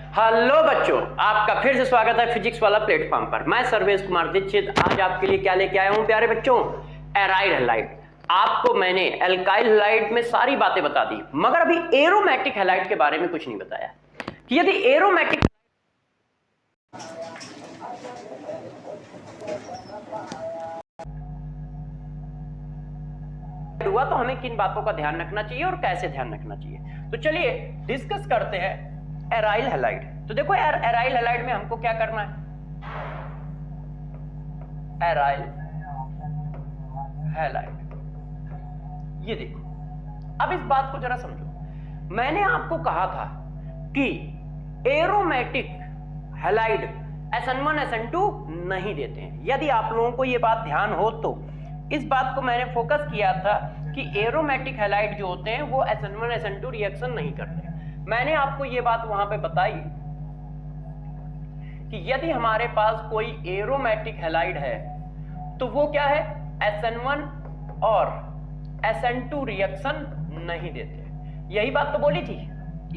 Hello बच्चों, आपका फिर से स्वागत है फिजिक्स वाला प्लेटफॉर्म पर। मैं सर्वेश कुमार दीक्षित आज आपके लिए क्या लेके आया हूं प्यारे बच्चों, एराइल हैलाइड। आपको मैंने एल्काइल हैलाइड में सारी बातें बता दी, मगर अभी एरोमेटिक हैलाइड के बारे में कुछ नहीं बताया कि यदि एरोमेटिक हुआ तो हमें किन बातों का ध्यान रखना चाहिए और कैसे ध्यान रखना चाहिए। तो चलिए डिस्कस करते हैं एराइल हैलाइड। तो देखो यार, एराइल हैलाइड में हमको क्या करना है, एराइल हैलाइड। ये देखो, अब इस बात को जरा समझो। मैंने आपको कहा था कि एरोमेटिक हैलाइड SN1 SN2 नहीं देते हैं। यदि आप लोगों को यह बात ध्यान हो तो इस बात को मैंने फोकस किया था कि एरोमेटिक हैलाइड जो होते हैं वो SN1 SN2 रिएक्शन नहीं करते। मैंने आपको ये बात वहां पे बताई कि यदि हमारे पास कोई एरोमेटिक हैलाइड है तो वो क्या है, SN1 और SN2 रिएक्शन नहीं देते। यही बात तो बोली थी।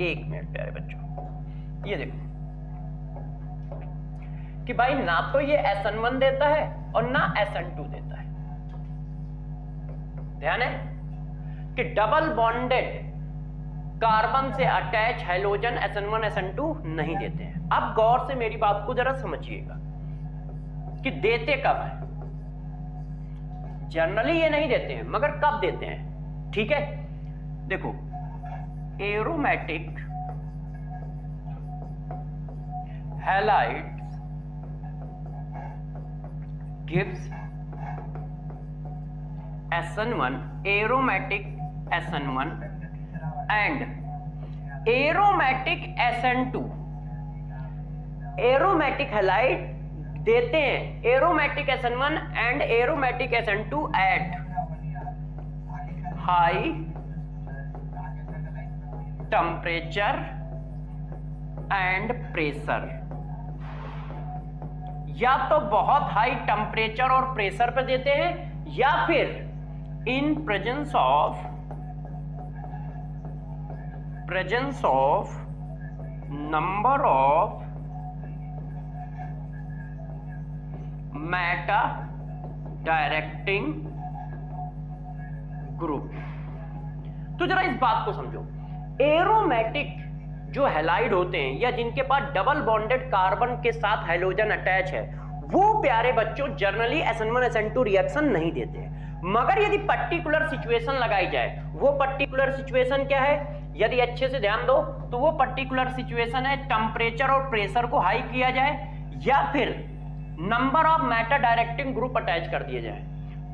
एक मिनट प्यारे बच्चों, ये देखो कि भाई ना तो ये SN1 देता है और ना SN2 देता है। ध्यान है कि डबल बॉन्डेड कार्बन से अटैच हैलोजन SN1 SN2 नहीं देते हैं। अब गौर से मेरी बात को जरा समझिएगा कि देते कब है। जनरली ये नहीं देते हैं, मगर कब देते हैं, ठीक है। देखो, aromatic halide gives SN1, aromatic SN1 and aromatic SN2। Aromatic halide देते हैं aromatic SN1 and aromatic SN2 at high temperature and pressure. या तो बहुत हाई टेम्परेचर और प्रेशर पे देते हैं, या फिर in presence of number of meta directing group। तो जरा इस बात को समझो, एरोमेटिक जो हैलाइड होते हैं या जिनके पास डबल बॉन्डेड कार्बन के साथ हाइड्रोजन अटैच है, वो प्यारे बच्चों जनरली SN1 SN2 रिएक्शन नहीं देते हैं। मगर यदि पर्टिकुलर सिचुएशन लगाई जाए, वो पर्टिकुलर सिचुएशन क्या है, यदि अच्छे से ध्यान दो तो वो पर्टिकुलर सिचुएशन है टेम्परेचर और प्रेशर को हाई किया जाए, या फिर number of Meta directing group attach कर दिए जाए,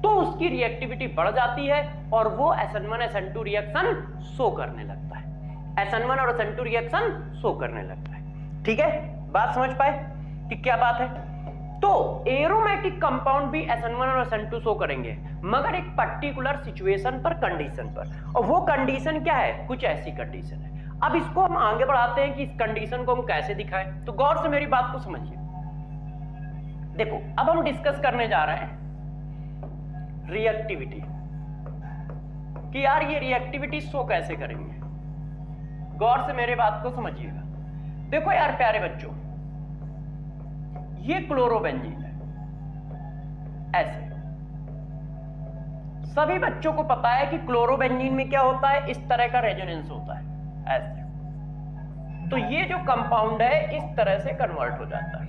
तो उसकी रिएक्टिविटी बढ़ जाती है और वो SN1 SN2 रिएक्शन शो करने लगता है। SN1 और SN2 रिएक्शन शो करने लगता है। ठीक है, बात समझ पाए कि क्या बात है। तो एरोमेटिक कंपाउंड भी SN1 और SN2 शो करेंगे, मगर एक पर्टिकुलर सिचुएशन पर, कंडीशन पर। और वो कंडीशन क्या है, कुछ ऐसी कंडीशन है। अब इसको हम आगे बढ़ाते हैं कि इस कंडीशन को हम कैसे दिखाएं। तो गौर से मेरी बात को समझिए। देखो, अब हम डिस्कस करने जा रहे हैं रिएक्टिविटी, कि यार ये रिएक्टिविटी शो कैसे करेंगे। गौर से मेरे बात को समझिएगा। देखो यार प्यारे बच्चों, ये क्लोरोबेंजीन है, ऐसे सभी बच्चों को पता है कि क्लोरोबेंजीन में क्या होता है, इस तरह का रेजोनेंस होता है ऐसे। तो ये जो कंपाउंड है इस तरह से कन्वर्ट हो जाता है,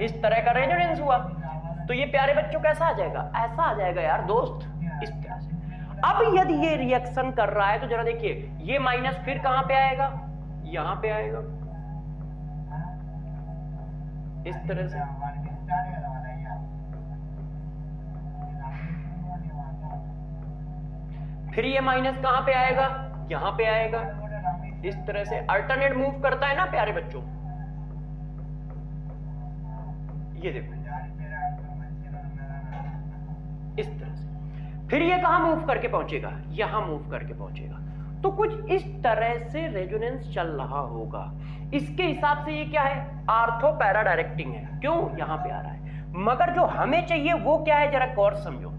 इस तरह का रेजोनेंस हुआ। तो ये प्यारे बच्चों कैसा आ जाएगा, ऐसा आ जाएगा यार दोस्त, इस तरह से। अब यदि ये रिएक्शन कर रहा है तो जरा देखिए, ये माइनस फिर कहां पे आएगा, यहां पे आएगा, इस तरह से। फिर ये माइनस कहां पे आएगा, यहां पे आएगा, इस तरह से अल्टरनेट मूव करता है ना प्यारे बच्चों। ये देखो इस तरह से। फिर ये कहां मूव करके पहुंचेगा, यहां मूव करके पहुंचेगा। तो कुछ इस तरह से रेजोनेंस चल रहा होगा। इसके हिसाब से ये क्या है, आर्थो पैरा डायरेक्टिंग है। क्यों, यहां पे आ रहा है। मगर जो हमें चाहिए वो क्या है, जरा गौर समझो।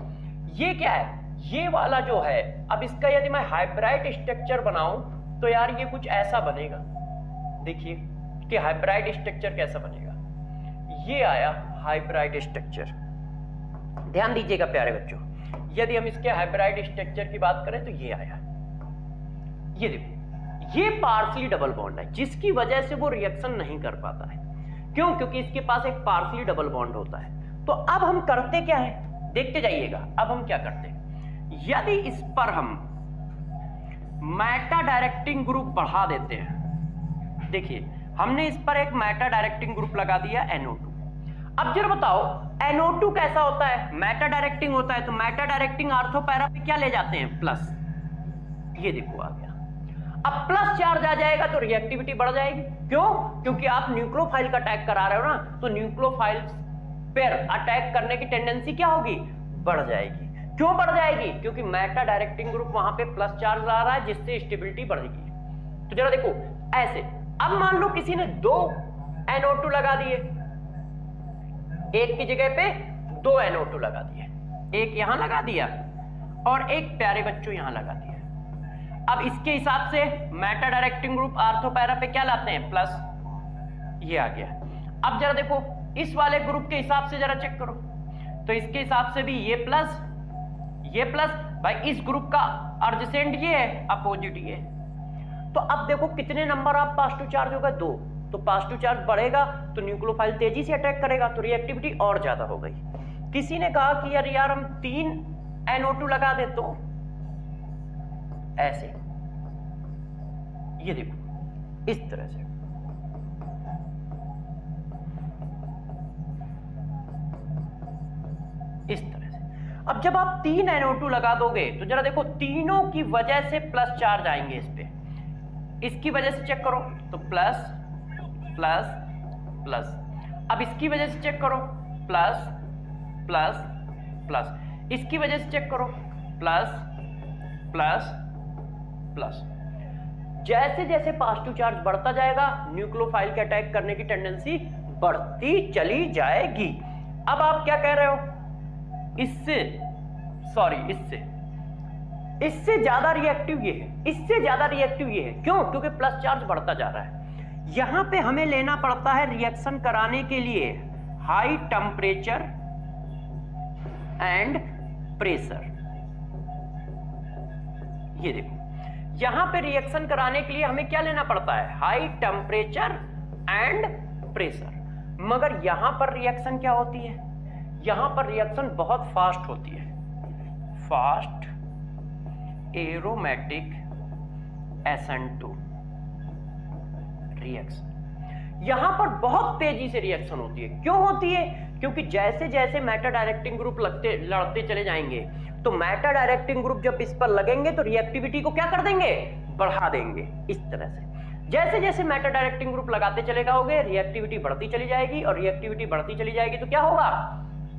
ये क्या है, ये वाला जो है, अब इसका यदि मैं हाइब्राइड स्ट्रक्चर बनाऊं तो यार ये कुछ ऐसा बनेगा। देखिए कि हाइब्राइड स्ट्रक्चर कैसा बनेगा। ये आया हाइब्राइड स्ट्रक्चर। ध्यान दीजिएगा प्यारे बच्चों, यदि हम इसके हाइब्राइड स्ट्रक्चर की बात करें तो ये आया। ये देखो, ये पार्शली डबल बॉन्ड है जिसकी वजह से वो रिएक्शन नहीं कर पाता है। क्यों? क्योंकि इसके पास एक पार्शली डबल बॉन्ड होता है। तो अब हम करते क्या है, देखते जाइएगा। अब हम क्या करते हैं, यदि इस पर हम मेटा डायरेक्टिंग ग्रुप बढ़ा देते हैं। देखिए हमने इस पर एक मेटा डायरेक्टिंग ग्रुप लगा दिया NO2। अब जरा बताओ NO2 कैसा होता है, मेटा डायरेक्टिंग होता है। तो मेटा डायरेक्टिंग आर्थो पैरा पे क्या ले जाते हैं, प्लस। ये देखो आ गया। अब प्लस चार्ज आ जाएगा तो रिएक्टिविटी बढ़ जाएगी। क्यों? क्योंकि आप न्यूक्लियोफाइल का अटैक करा रहे हो ना, तो न्यूक्लियोफाइल पर अटैक करने की टेंडेंसी क्या होगी, बढ़ जाएगी। क्यों बढ़ जाएगी? क्योंकि मेटा डायरेक्टिंग ग्रुप वहां पे प्लस चार्ज ला रहा है जिससे स्टेबिलिटी बढ़ेगी। तो जरा देखो ऐसे। अब मान लो किसी ने 2 NO2 लगा दिए, एक की जगह पे 2 NO2 लगा दिए, एक यहां लगा दिया और एक प्यारे बच्चों यहां लगा दिया। अब इसके हिसाब से Meta directing group ortho para पे क्या लाते हैं, प्लस। ये आ गया। अब जरा देखो इस वाले ग्रुप के हिसाब से जरा चेक करो, तो इसके हिसाब से भी ये प्लस, ये प्लस। भाई इस ग्रुप का अर्जेसेंट ये है, अपोजिट ये। तो अब देखो कितने नंबर आप पॉजिटिव चार्ज होगा, 2। तो पॉजिटिव चार्ज बढ़ेगा तो न्यूक्लियोफाइल तेजी से अटैक करेगा, तो रिएक्टिविटी और ज्यादा हो गई। किसी ने कहा कि यार हम 3 NO2 लगा दे, तो ऐसे। ये देखो इस तरह से। इस तरह से। अब जब आप 3 NO2 लगा दोगे तो जरा देखो तीनों की वजह से प्लस चार्ज आएंगे इस पे। इसकी वजह से चेक करो तो प्लस प्लस प्लस। अब इसकी वजह से चेक करो प्लस प्लस प्लस। इसकी वजह से चेक करो प्लस प्लस प्लस। जैसे जैसे पॉजिटिव चार्ज बढ़ता जाएगा न्यूक्लियोफाइल के अटैक करने की टेंडेंसी बढ़ती चली जाएगी। अब आप क्या कह रहे हो, इससे ज्यादा रिएक्टिव ये है, इससे ज्यादा रिएक्टिव ये है। क्यों? क्योंकि प्लस चार्ज बढ़ता जा रहा है। यहां पे हमें लेना पड़ता है रिएक्शन कराने के लिए हाई टेम्परेचर एंड प्रेशर। ये देखो यहां पे रिएक्शन कराने के लिए हमें क्या लेना पड़ता है, हाई टेम्परेचर एंड प्रेशर। मगर यहां पर रिएक्शन क्या होती है, यहां पर रिएक्शन बहुत फास्ट होती है, फास्ट एरोमेटिक SN2 रिएक्शन। यहां पर बहुत तेजी से रिएक्शन होती है। क्यों होती है? क्योंकि जैसे जैसे मेटा डायरेक्टिंग ग्रुप लड़ते चले जाएंगे तो मेटा डायरेक्टिंग ग्रुप जब इस पर लगेंगे तो रिएक्टिविटी को क्या कर देंगे, बढ़ा देंगे। इस तरह से जैसे जैसे मेटा डायरेक्टिंग ग्रुप लगाते चले जाओगे रिएक्टिविटी बढ़ती चली जाएगी, और रिएक्टिविटी बढ़ती चली जाएगी तो क्या होगा,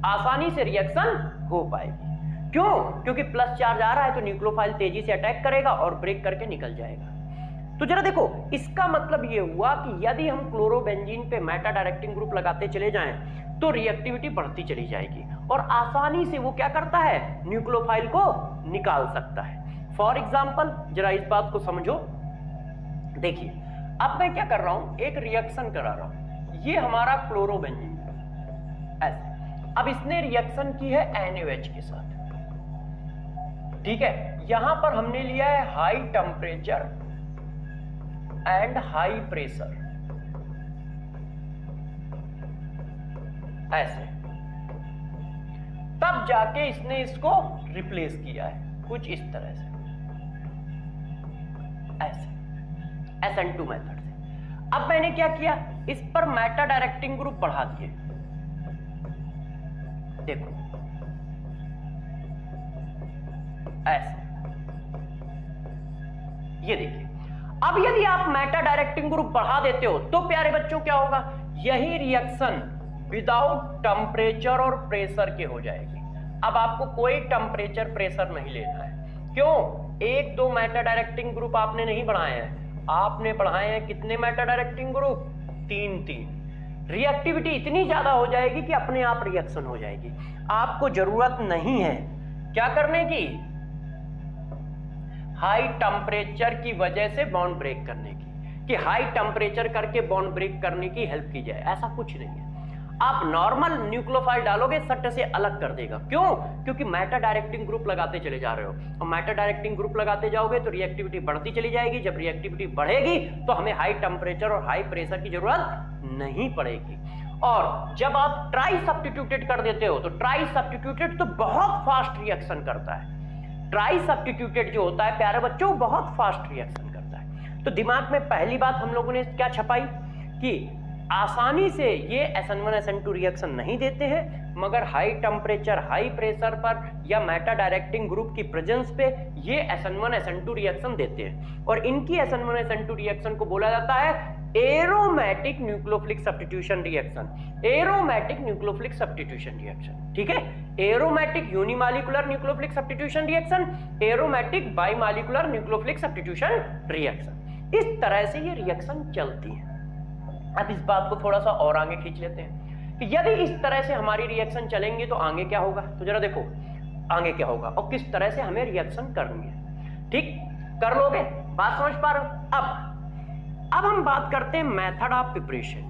आसानी से रिएक्शन हो पाएगी। क्यों? क्योंकि प्लस चार्ज आ रहा है तो न्यूक्लियोफाइल तेजी से अटैक करेगा और ब्रेक करके निकल जाएगा। तो जरा देखो इसका मतलब ये हुआ कि यदि हम क्लोरोबेंजीन पे मेटा डायरेक्टिंग ग्रुप लगाते चले जाएं तो रिएक्टिविटी बढ़ती चली जाएगी और आसानी से वो क्या करता है, न्यूक्लियोफाइल को निकाल सकता है। फॉर एग्जाम्पल जरा इस बात को समझो। देखिए अब मैं क्या कर रहा हूं, एक रिएक्शन करा रहा हूं। ये हमारा क्लोरोबेंजीन ऐसे। अब इसने रिएक्शन की है NaOH के साथ, ठीक है। यहां पर हमने लिया है high temperature and high pressure, ऐसे। तब जाके इसने इसको रिप्लेस किया है कुछ इस तरह से, ऐसे SN2 मेथड से। अब मैंने क्या किया, इस पर मेटा डायरेक्टिंग ग्रुप बढ़ा दिए। देखो ऐसे, ये देखिए। अब यदि आप मेटा डायरेक्टिंग ग्रुप बढ़ा देते हो तो प्यारे बच्चों क्या होगा, यही रिएक्शन विदाउट टेम्परेचर और प्रेशर के हो जाएगी। अब आपको कोई टेम्परेचर प्रेशर नहीं लेना है। क्यों? 1-2 मेटा डायरेक्टिंग ग्रुप आपने नहीं बढ़ाए हैं, आपने बढ़ाए हैं कितने मेटा डायरेक्टिंग ग्रुप, 3-3। रिएक्टिविटी इतनी ज्यादा हो जाएगी कि अपने आप रिएक्शन हो जाएगी। आपको जरूरत नहीं है क्या करने की, हाई टेम्परेचर की वजह से बॉन्ड ब्रेक करने की, कि हाई टेम्परेचर करके बॉन्ड ब्रेक करने की हेल्प की जाए, ऐसा कुछ नहीं है। आप नॉर्मल न्यूक्लियोफाइल डालोगे सट से अलग कर देगा। क्यों? क्योंकि मेटा डायरेक्टिंग ग्रुप लगाते चले जा रहे हो, और मेटा डायरेक्टिंग ग्रुप लगाते जाओगे तो रिएक्टिविटी बढ़ती चली जाएगी। जब रिएक्टिविटी बढ़ेगी तो हमें हाई टेम्परेचर और हाई प्रेशर की जरूरत नहीं पड़ेगी। और जब आप ट्राई सब्स्टिट्यूटेड कर देते हो तो ट्राई सब्स्टिट्यूटेड तो बहुत फास्ट रिएक्शन करता है। ट्राई सब्स्टिट्यूटेड जो होता है प्यारे बच्चों बहुत फास्ट रिएक्शन करता है। तो दिमाग में पहली बात हम लोगों ने क्या छपाई कि आसानी से ये SN1SN2 रिएक्शन नहीं देते हैं, मगर हाई टेम्परेचर हाई प्रेशर पर या मेटा डायरेक्टिंग ग्रुप की प्रेजेंस पे ये SN1SN2 रिएक्शन देते हैं। और इनकी SN1SN2 रिएक्शन को बोला जाता है aromatic nucleophilic substitution reaction. Aromatic nucleophilic substitution reaction, ठीक है। Aromatic unimolecular nucleophilic substitution reaction, aromatic bimolecular nucleophilic substitution reaction. इस तरह से ये रिएक्शन चलती है। अब इस बात को थोड़ा सा और आगे खींच लेते हैं कि यदि इस तरह से हमारी रिएक्शन चलेंगे तो आगे क्या होगा। तो जरा देखो आगे क्या होगा और किस तरह से हमें रिएक्शन करनी है। ठीक कर लोगे, बात समझ पा रहे हो। अब हम बात करते हैं method of preparation.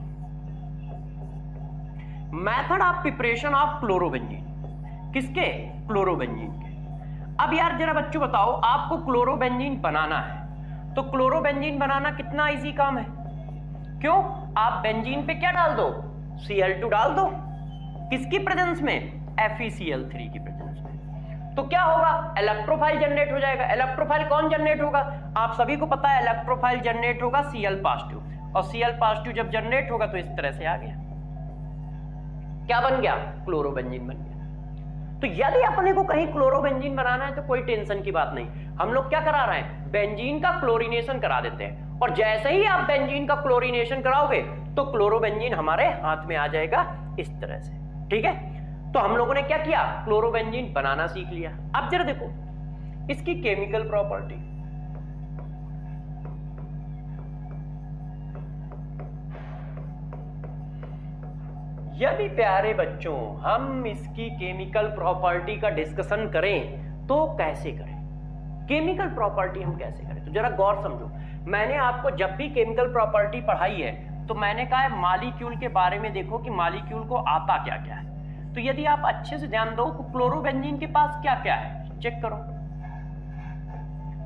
Method of preparation of chlorobenzene. किसके? क्लोरोबेंजीन के। अब यार जरा बच्चों बताओ, आपको क्लोरोबेंजीन बनाना है तो क्लोरोबेंजीन बनाना कितना इजी काम है। क्यों? आप बेंजीन पे क्या डाल दो? Cl2 डाल दो। किसकी प्रेजेंस में? FeCl3 की प्रेजेंस में। तो क्या होगा? इलेक्ट्रोफाइल जनरेट हो जाएगा। इलेक्ट्रोफाइल कौन जनरेट होगा? आप सभी को पता है इलेक्ट्रोफाइल जनरेट होगा Cl पॉजिटिव, और Cl पॉजिटिव जब जनरेट होगा तो इस तरह से आ गया, क्या बन गया? क्लोरोबेंजीन बन गया। तो यदि अपने को कहीं क्लोरोबेंजीन बनाना है तो कोई टेंशन की बात नहीं, हम लोग क्या करा रहे हैं? बेंजीन का क्लोरीनेशन करा देते हैं। और जैसे ही आप बेंजीन का क्लोरीनेशन कराओगे तो क्लोरोबेंजीन हमारे हाथ में आ जाएगा इस तरह से, ठीक है। तो हम लोगों ने क्या किया? क्लोरोबेंजीन बनाना सीख लिया। अब जरा देखो इसकी केमिकल प्रॉपर्टी। यदि प्यारे बच्चों हम इसकी केमिकल प्रॉपर्टी का डिस्कशन करें तो कैसे करें? केमिकल प्रॉपर्टी हम कैसे करें? तो जरा गौर समझो। मैंने आपको जब भी केमिकल प्रॉपर्टी पढ़ाई है तो मैंने कहा है मॉलिक्यूल के बारे में देखो कि मॉलिक्यूल को आता क्या क्या है। तो यदि आप अच्छे से ध्यान दो तो क्लोरोबेंजीन के पास क्या क्या है चेक करो।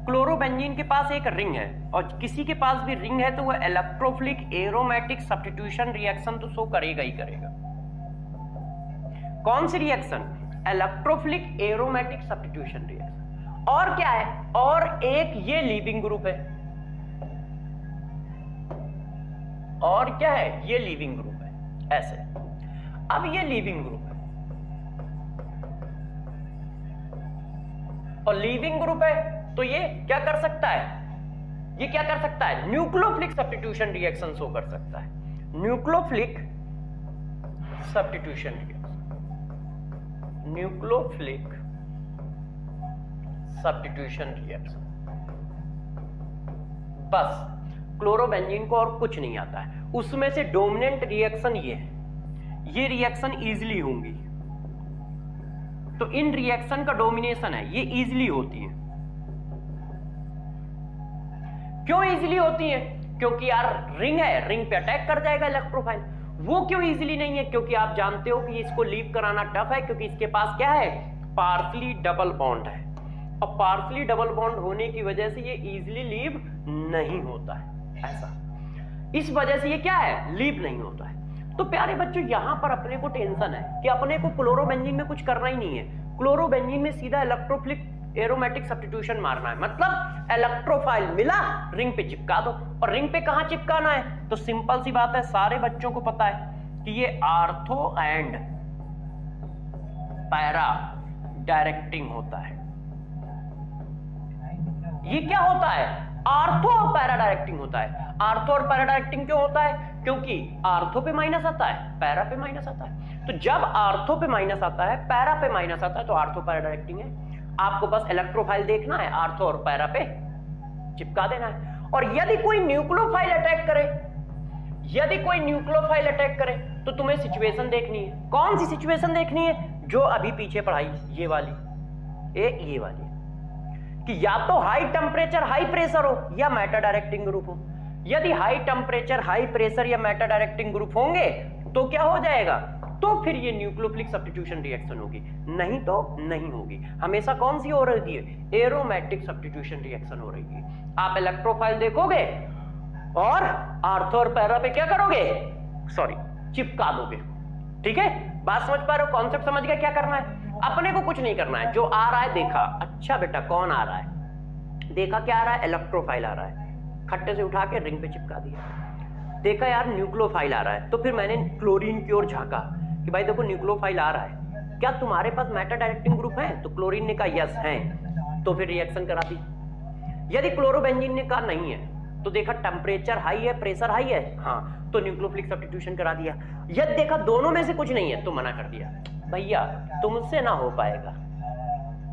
क्लोरोबेंजीन के पास एक रिंग है, और किसी के पास भी रिंग है तो वह इलेक्ट्रोफिलिक एरोमेटिक सब्स्टिट्यूशन रिएक्शन तो शो करेगा ही करेगा। कौन सी reaction? Electrophilic aromatic substitution reaction. और क्या है? और एक ये लीविंग ग्रुप है। और क्या है? ये लीविंग ग्रुप है ऐसे। अब ये लीविंग ग्रुप है और लीविंग ग्रुप है तो ये क्या कर सकता है? ये क्या कर सकता है? न्यूक्लियोफिलिक सब्स्टिट्यूशन रिएक्शन शो कर सकता है। Nucleophilic substitution reaction, nucleophilic substitution reaction. बस क्लोरोबेंजीन को और कुछ नहीं आता है। उसमें से डोमिनेंट रिएक्शन ये है, ये रिएक्शन इजीली होंगी। तो इन रिएक्शन का डोमिनेशन है, ये इजीली होती है। क्यों इजीली होती है? क्योंकि यार रिंग है, रिंग पे अटैक कर जाएगा इलेक्ट्रोफाइल। वो क्यों इजीली नहीं है? क्योंकि आप जानते हो कि इसको लीव कराना टफ है, क्योंकि इसके पास क्या है? पार्शली डबल बॉन्ड है, और पार्शली डबल बॉन्ड होने की वजह से ये इजीली लीव नहीं होता है। ऐसा इस वजह से ये क्या है? लीव नहीं होता है। तो प्यारे बच्चों यहां पर अपने को टेंशन है कि अपने को क्लोरोबेंजीन में कुछ करना ही नहीं है। क्लोरोबेंजीन में सीधा इलेक्ट्रोफिलिक एरोमेटिक सब्स्टिट्यूशन मारना है। मतलब इलेक्ट्रोफाइल मिला, रिंग पे चिपका दो। और रिंग पे कहां चिपकाना है? तो सिंपल सी बात है, सारे बच्चों को पता है कि ये आर्थो एंड पैरा डायरेक्टिंग होता है। ये क्या होता है? आर्थो और पैरा डायरेक्टिंग होता है। आर्थो और पैरा डायरेक्टिंग क्यों होता है? क्योंकि आर्थो पे माइनस आता है, पैरा पे माइनस आता है। तो जब आर्थो पे माइनस आता है, पैरा पे माइनस आता है, तो आर्थो पैरा डायरेक्टिंग है। आपको बस इलेक्ट्रोफाइल देखना है, आर्थो और पैरा पे चिपका देना है। और यदि कोई न्यूक्लियोफाइल अटैक करे, यदि कोई न्यूक्लियोफाइल अटैक करे तो तुम्हें सिचुएशन देखनी है। कौन सी सिचुएशन देखनी है? जो अभी पीछे पढ़ाई, ये वाली, ये वाली। कि या तो हाई टेम्परेचर हाई प्रेशर हो या मैटर डायरेक्टिंग ग्रुप हो। यदि हाई टेम्परेचर हाई प्रेशर या मैटर डायरेक्टिंग ग्रुप होंगे तो क्या हो जाएगा, तो फिर ये न्यूक्लियोफिलिक सब्स्टिट्यूशन रिएक्शन होगी, नहीं तो नहीं होगी। हमेशा कौन सी हो रही है, एरोमेटिक सब्स्टिट्यूशन रिएक्शन हो रही है। आप इलेक्ट्रोफाइल देखोगे और आर्थो और पैरा पे क्या करोगे, सॉरी चिपका दोगे। ठीक है, बात समझ पा रहे हो, कॉन्सेप्ट समझ गए क्या करना है। अपने को कुछ नहीं करना है, जो आ रहा है देखा, अच्छा बेटा कौन आ रहा है, देखा क्या आ रहा है, इलेक्ट्रोफाइल आ रहा है, खट्टे से उठा के रिंग पे चिपका दिया। देखा यार न्यूक्लियोफाइल आ रहा है, तो फिर मैंने क्लोरीन की ओर झांका कि भाई देखो न्यूक्लियोफाइल आ रहा है, क्या तुम्हारे पास मैटर डायरेक्टिंग ग्रुप है, तो क्लोरीन ने कहा यस है, तो फिर रिएक्शन करा दी। यदि क्लोरोबेंजीन ने कहा नहीं है, तो देखा टेम्परेचर हाई है प्रेशर हाई है, हाँ, तो न्यूक्लियोफिलिक सब्स्टिट्यूशन करा दिया। यदि देखा दोनों में से कुछ नहीं है तो मना कर दिया, भैया तुमसे ना हो पाएगा।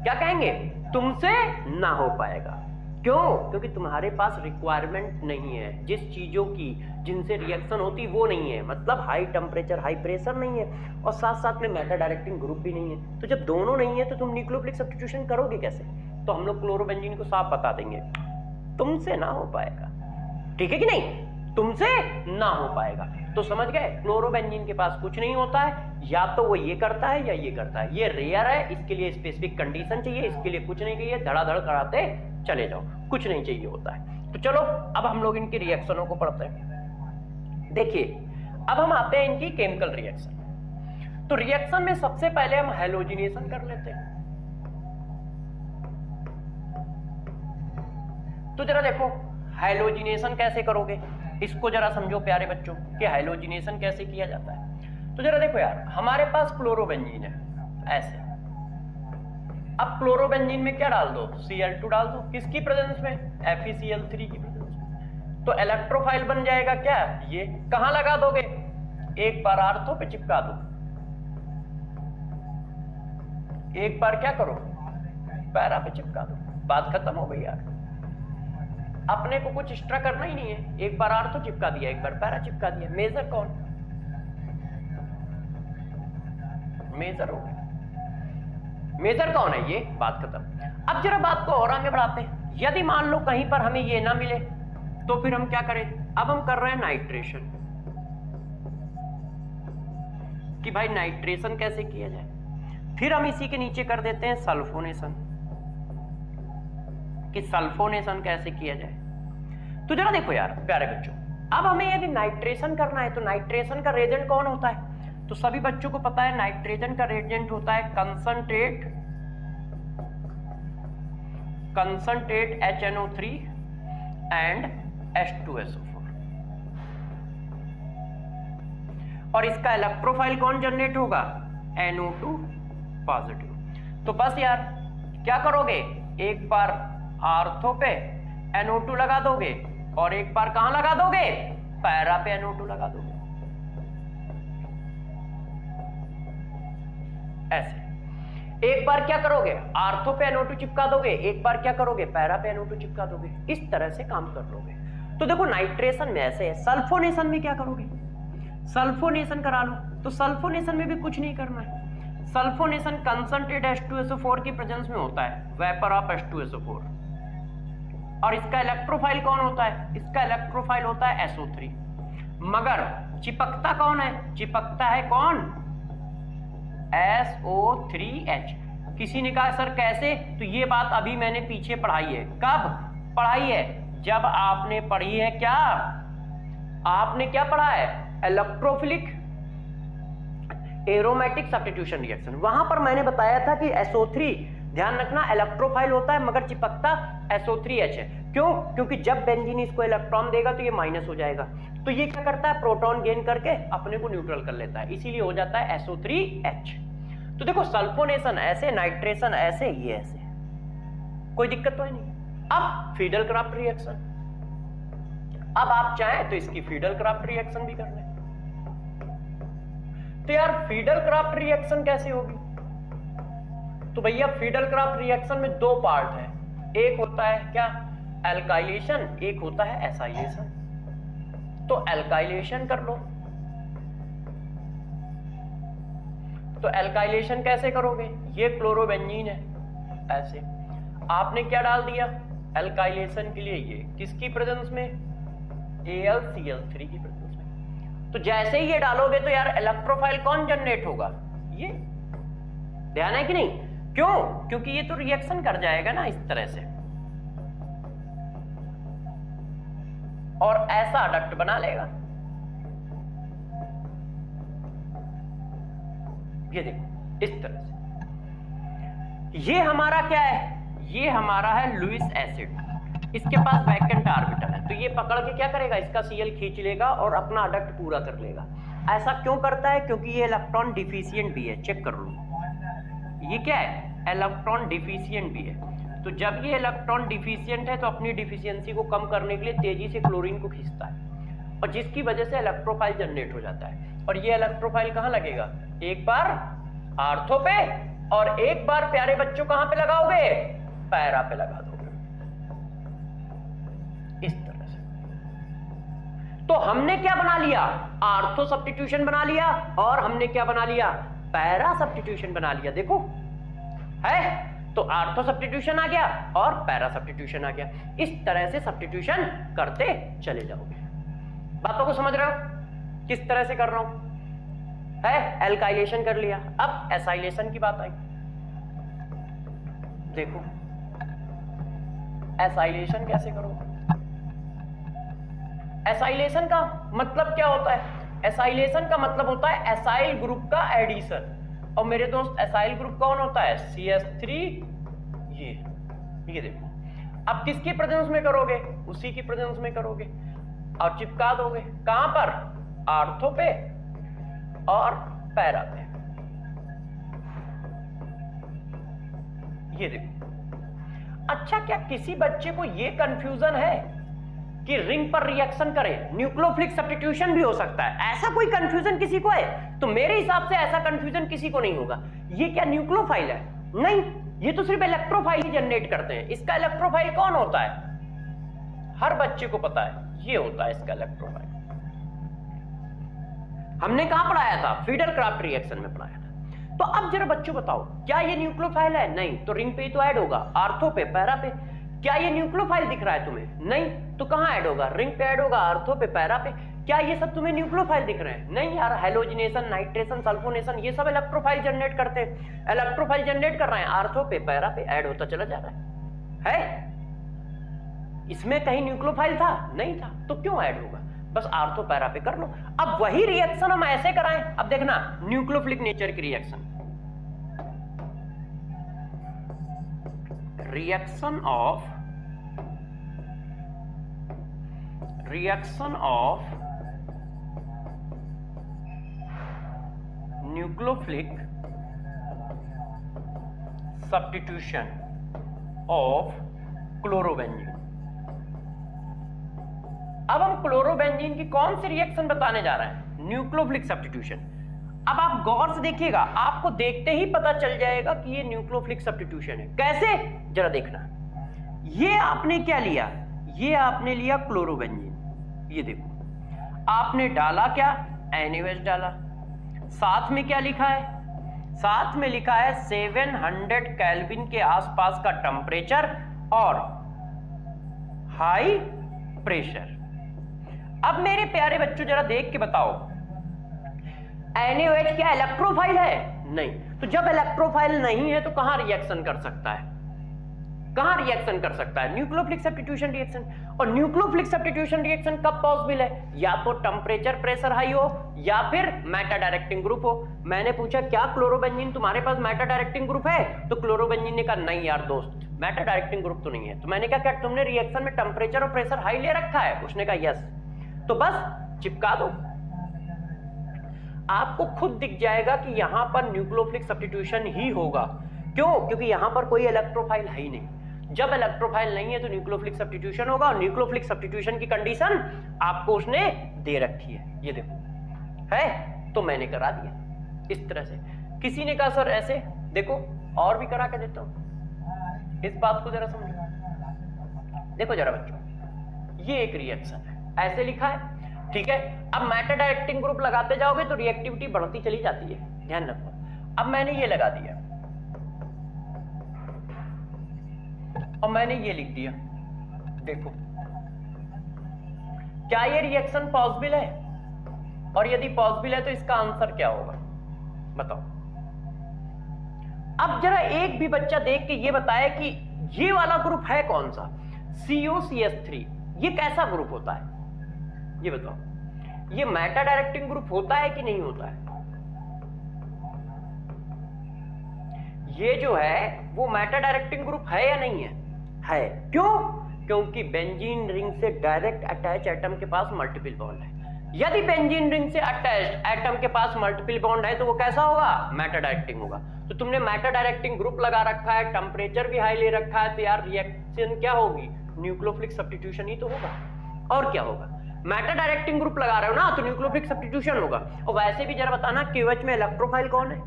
क्या कहेंगे, तुमसे ना हो पाएगा। क्यों, क्योंकि तुम्हारे पास रिक्वायरमेंट नहीं है, जिस चीजों की जिनसे रिएक्शन होती वो नहीं है, मतलब हाई टेम्परेचर हाई प्रेशर नहीं है और साथ साथ में मैटर डायरेक्टिंग ग्रुप भी नहीं है। तो जब दोनों नहीं है तो तुम न्यूक्लियोफिलिक सब्स्टिट्यूशन करोगे कैसे। तो हम लोग क्लोरोबेंजीन को साफ बता देंगे, तुमसे ना हो पाएगा। ठीक है कि नहीं, तुमसे ना हो पाएगा। तो समझ गए, क्लोरोबेंजीन के पास कुछ नहीं होता है, या तो वो ये करता है या ये करता है। ये रेयर है, इसके लिए स्पेसिफिक कंडीशन चाहिए, इसके लिए कुछ नहीं चाहिए, धड़ाधड़ कराते चले जाओ, कुछ नहीं चाहिए होता है। तो चलो अब हम लोग इनकी रिएक्शनों को पढ़ते हैं। देखिए अब हम आते हैं इनकी केमिकल रिएक्शन। तो रिएक्शन में सबसे पहले हम हैलोजिनेशन कर लेते हैं। तो जरा देखो हैलोजिनेशन कैसे करोगे, इसको जरा समझो प्यारे बच्चों कि हैलोजिनेशन कैसे किया जाता है। तो जरा देखो यार, हमारे पास क्लोरोबेंजीन है ऐसे, अब क्लोरोबेंजीन में क्या डाल दो, Cl2 डाल दो, किसकी प्रेजेंस में, FeCl3 की प्रेजेंस में। तो इलेक्ट्रोफाइल बन जाएगा क्या, ये कहां लगा दोगे, एक बार आर्थो पे चिपका दो, एक बार क्या करो, पैरा पे चिपका दो, बात खत्म हो गई यार। अपने को कुछ एक्स्ट्रा करना ही नहीं है, एक बार आर्थो चिपका दिया, एक बार पैरा चिपका दिया। मेजर कौन, मेजर हो गया, मेजर कौन है, ये बात खत्म। अब जरा बात को और आगे बढ़ाते हैं। यदि मान लो कहीं पर हमें ये ना मिले तो फिर हम क्या करें, अब हम कर रहे हैं नाइट्रेशन, कि भाई नाइट्रेशन कैसे किया जाए। फिर हम इसी के नीचे कर देते हैं सल्फोनेशन, कि सल्फोनेशन कैसे किया जाए। तो जरा देखो यार प्यारे बच्चों, अब हमें यदि नाइट्रेशन करना है तो नाइट्रेशन का रेजेंट कौन होता है, तो सभी बच्चों को पता है नाइट्रेशन का रेजेंट होता है कंसंट्रेट HNO3 एंड H2SO4। और इसका इलेक्ट्रोफाइल कौन जनरेट होगा, NO2 पॉजिटिव। तो बस यार क्या करोगे, एक बार आर्थो पे NO2 लगा दोगे और एक बार कहां लगा दोगे, पैरा पे NO2 लगा दोगे, ऐसे। एक बार क्या करोगे, आर्थो पे NO2 चिपका दोगे, एक बार क्या करोगे, पैरा पे NO2 चिपका दोगे, इस तरह से काम कर लोगे। तो देखो नाइट्रेशन में ऐसे है। सल्फोनेशन में क्या करोगे, सल्फोनेशन करा लो, तो सल्फोनेशन में भी कुछ नहीं करना है। सल्फोनेशन कंसंट्रेट H2SO4 की प्रेजेंस में होता है, वेपर ऑफ H2SO4। और इसका इलेक्ट्रोफाइल कौन होता है, इसका इलेक्ट्रोफाइल होता है SO3। मगर चिपकता कौन है, चिपकता है कौन, SO3H। किसी ने कहा सर कैसे, तो ये बात अभी मैंने पीछे पढ़ाई है। कब पढ़ाई है, जब आपने पढ़ी है क्या, आपने क्या पढ़ा है, इलेक्ट्रोफिलिक एरोमेटिक सब्स्टिट्यूशन रिएक्शन। वहां पर मैंने बताया था कि SO3, ध्यान रखना, इलेक्ट्रोफाइल होता है मगर चिपकता SO3H है। क्यों, क्योंकि जब बेंजीन इसको इलेक्ट्रॉन देगा तो ये माइनस हो जाएगा, तो ये क्या करता है, प्रोटॉन गेन करके अपने को न्यूट्रल कर लेता है, इसीलिए हो जाता है SO3H। तो देखो सल्फोनेशन ऐसे, नाइट्रेशन ऐसे, ये ऐसे, कोई दिक्कत तो है नहीं। अब फीडल-क्राफ्ट रिएक्शन, अब आप चाहें तो इसकी फीडल-क्राफ्ट रिएक्शन भी कर लें। तो यार फीडल-क्राफ्ट रिएक्शन कैसे होगी, तो भैया फीडल-क्राफ्ट रिएक्शन में दो पार्ट है, एक होता है क्या, एल्काइलेशन, एक होता है एसाइलेशन। तो एल्काइलेशन कर लो। तो एल्काइलेशन कैसे करोगे, ये क्लोरोबेंजीन है ऐसे, आपने क्या डाल दिया एल्काइलेशन के लिए, ये किसकी प्रेजेंस में, AlCl3 की प्रेजेंस में। तो जैसे ही ये डालोगे तो यार इलेक्ट्रोफाइल कौन जनरेट होगा, ये। ध्यान है कि नहीं, क्यों, क्योंकि ये तो रिएक्शन कर जाएगा ना इस तरह से और ऐसा डक्ट बना लेगा। ये देखो इस तरह से। ये हमारा क्या है, ये हमारा है लुईस एसिड। इसके पास वैकेंट ऑर्बिटल है, तो ये पकड़ के क्या करेगा, इसका Cl खींच लेगा और अपना डक्ट पूरा कर लेगा। ऐसा क्यों करता है, क्योंकि ये इलेक्ट्रॉन डिफिशिएंट भी है। चेक कर लो, ये क्या है, इलेक्ट्रॉन डिफिशिएंट भी है। तो जब ये इलेक्ट्रॉन डिफिशिएंट है तो अपनी डिफिशियंसी को कम करने के लिए तेजी से क्लोरीन को खींचता है और जिसकी वजह से इलेक्ट्रोफाइल जनरेट हो जाता है। और ये इलेक्ट्रोफाइल कहां लगेगा, एक बार आर्थो पे और एक बार प्यारे बच्चों कहां पे लगाओगे, पैरा पे लगा दोगे, इस तरह से। तो हमने क्या बना लिया, आर्थो सब्स्टिट्यूशन बना लिया और हमने क्या बना लिया, पैरा सब्स्टिट्यूशन बना लिया। देखो है, तो आर्थो सब्स्टिट्यूशन आ गया और पैरा सब्स्टिट्यूशन आ गया। इस तरह से सब्स्टिट्यूशन करते चले जाओगे। बातों को समझ रहे हो किस तरह से कर रहा हूं, है एल्काइलेशन कर लिया। अब एसाइलेशन की बात आई, देखो एसाइलेशन कैसे करोगे। एसाइलेशन का मतलब क्या होता है, एसाइलेशन का मतलब होता है एसाइल ग्रुप का एडिशन। और मेरे दोस्त एसाइल ग्रुप कौन होता है, CH3, ये देखो। अब किसकी प्रेजेंस में करोगे, उसी की प्रेजेंस में करोगे और चिपका दोगे। कहां पर, आर्थो पे और पैरा पे। ये देखो। अच्छा, क्या किसी बच्चे को ये कंफ्यूजन है कि रिंग पर रिएक्शन करे, न्यूक्लियोफिलिक सब्स्टिट्यूशन भी हो सकता है, ऐसा कोई कंफ्यूजन किसी को है? तो मेरे हिसाब से ऐसा कंफ्यूजन किसी को नहीं होगा। ये क्या न्यूक्लियोफाइल है? नहीं, ये तो सिर्फ इलेक्ट्रोफाइल ही जनरेट करते हैं। इसका इलेक्ट्रोफाइल कौन होता है, हर बच्चे को पता है, ये होता है इसका इलेक्ट्रोफाइल। हमने कहां पढ़ाया था, फीडर-क्राफ्ट रिएक्शन में पढ़ाया था। तो अब जरा बच्चों बताओ, क्या ये न्यूक्लियोफाइल है? नहीं, तो रिंग पे ही तो ऐड होगा, आर्थो पे, पैरा पे। क्या ये न्यूक्लियोफाइल दिख रहा है तुम्हें? नहीं, तो कहां ऐड होगा, रिंग पे ऐड होगा, आर्थो पे, पैरा पे। क्या ये सब तुम्हें न्यूक्लियोफाइल दिख रहे हैं? नहीं यार, हेलोजिनेशन, नाइट्रेशन, सल्फोनेशन, ये सब इलेक्ट्रोफाइल जनरेट करते हैं। इलेक्ट्रोफाइल जनरेट कर रहे हैं, आर्थो पे, पैरा पे ऐड होता चला जा रहा है? इसमें कहीं न्यूक्लियोफाइल था? नहीं था, तो क्यों ऐड होगा? बस आर्थो पैरा पे कर लो। अब वही रिएक्शन हम ऐसे कराएं। अब देखना, न्यूक्लियोफिलिक नेचर की reaction, reaction of nucleophilic substitution of chlorobenzene. अब हम क्लोरोबेंजीन की कौन सी रिएक्शन बताने जा रहे हैं, न्यूक्लियोफिलिक सब्स्टिट्यूशन। अब आप गौर से देखिएगा, आपको देखते ही पता चल जाएगा कि ये न्यूक्लियोफिलिक सब्स्टिट्यूशन है। कैसे, जरा देखना। ये आपने क्या लिया, ये आपने लिया क्लोरोबेंजीन। ये देखो, आपने डाला क्या, NaOH डाला। साथ में क्या लिखा है, साथ में लिखा है 700 केल्विन के आसपास का टेम्परेचर और हाई प्रेशर। अब मेरे प्यारे बच्चों जरा देख के बताओ, NaOH क्या इलेक्ट्रोफाइल है? नहीं। तो जब इलेक्ट्रोफाइल नहीं है तो कहां रिएक्शन कर सकता है, कहां रिएक्शन कर सकता है, न्यूक्लियोफिलिक सब्स्टिट्यूशन रिएक्शन। और न्यूक्लियोफिलिक सब्स्टिट्यूशन रिएक्शन कब पॉसिबल है, या तो टेम्परेचर प्रेशर हाई हो या फिर मेटा डायरेक्टिंग ग्रुप हो। मैंने पूछा क्या क्लोरोबेंजीन तुम्हारे पास मेटा डायरेक्टिंग ग्रुप है, तो क्लोरोबेंजीन ने कहा नहीं यार दोस्त, मेटा डायरेक्टिंग ग्रुप तो नहीं है। तो मैंने कहा क्या तुमने रिएक्शन में टेम्परेचर और प्रेशर हाई ले रखा है? उसने कहा यस। तो बस चिपका दो, आपको खुद दिख जाएगा कि यहां पर न्यूक्लियोफिलिक सब्स्टिट्यूशन ही होगा। क्यों? क्योंकि यहां पर कोई इलेक्ट्रोफाइल है ही नहीं। जब इलेक्ट्रोफाइल नहीं है तो न्यूक्लियोफिलिक सब्स्टिट्यूशन होगा, और न्यूक्लियोफिलिक सब्स्टिट्यूशन की कंडीशन आपको उसने दे रखी है। ये देखो है, तो मैंने करा दिया इस तरह से। किसी ने कहा सर ऐसे, देखो और भी करा के देता हूं, इस बात को जरा समझो। देखो जरा बच्चों, ये एक रिएक्शन है, ऐसे लिखा है, ठीक है। अब मेटा डायरेक्टिंग ग्रुप लगाते जाओगे तो रिएक्टिविटी बढ़ती चली जाती है, ध्यान रखो। अब मैंने ये लगा दिया, और मैंने ये लिख दिया। देखो क्या ये रिएक्शन पॉसिबल है, और यदि पॉसिबल है तो इसका आंसर क्या होगा बताओ। अब जरा एक भी बच्चा देख के ये बताए कि ये वाला ग्रुप है कौन सा, COCH3, ये कैसा ग्रुप होता है, ये बताओ। ये मेटा डायरेक्टिंग ग्रुप होता है कि नहीं होता है? ये जो है वो मेटा डायरेक्टिंग ग्रुप है या नहीं है? है। क्यों? क्योंकि बेंजीन रिंग से डायरेक्ट अटैच एटम के पास मल्टीपल बॉन्ड है। यदि बेंजीन रिंग से अटैच्ड एटम के पास मल्टीपल बॉन्ड है तो वो कैसा होगा? मेटा डायरेक्टिंग होगा। तो तुमने मेटा डायरेक्टिंग ग्रुप लगा रखा है, टेम्परेचर भी हाई ले रखा है, तो यार रिएक्शन क्या होगी? न्यूक्लियोफिलिक सब्स्टिट्यूशन ही तो होगा, और क्या होगा? मेटा डायरेक्टिंग ग्रुप लगा रहे हो ना, तो न्यूक्लियोफिलिक सब्स्टिट्यूशन होगा। और वैसे भी जरा बताना QH में इलेक्ट्रोफाइल कौन है?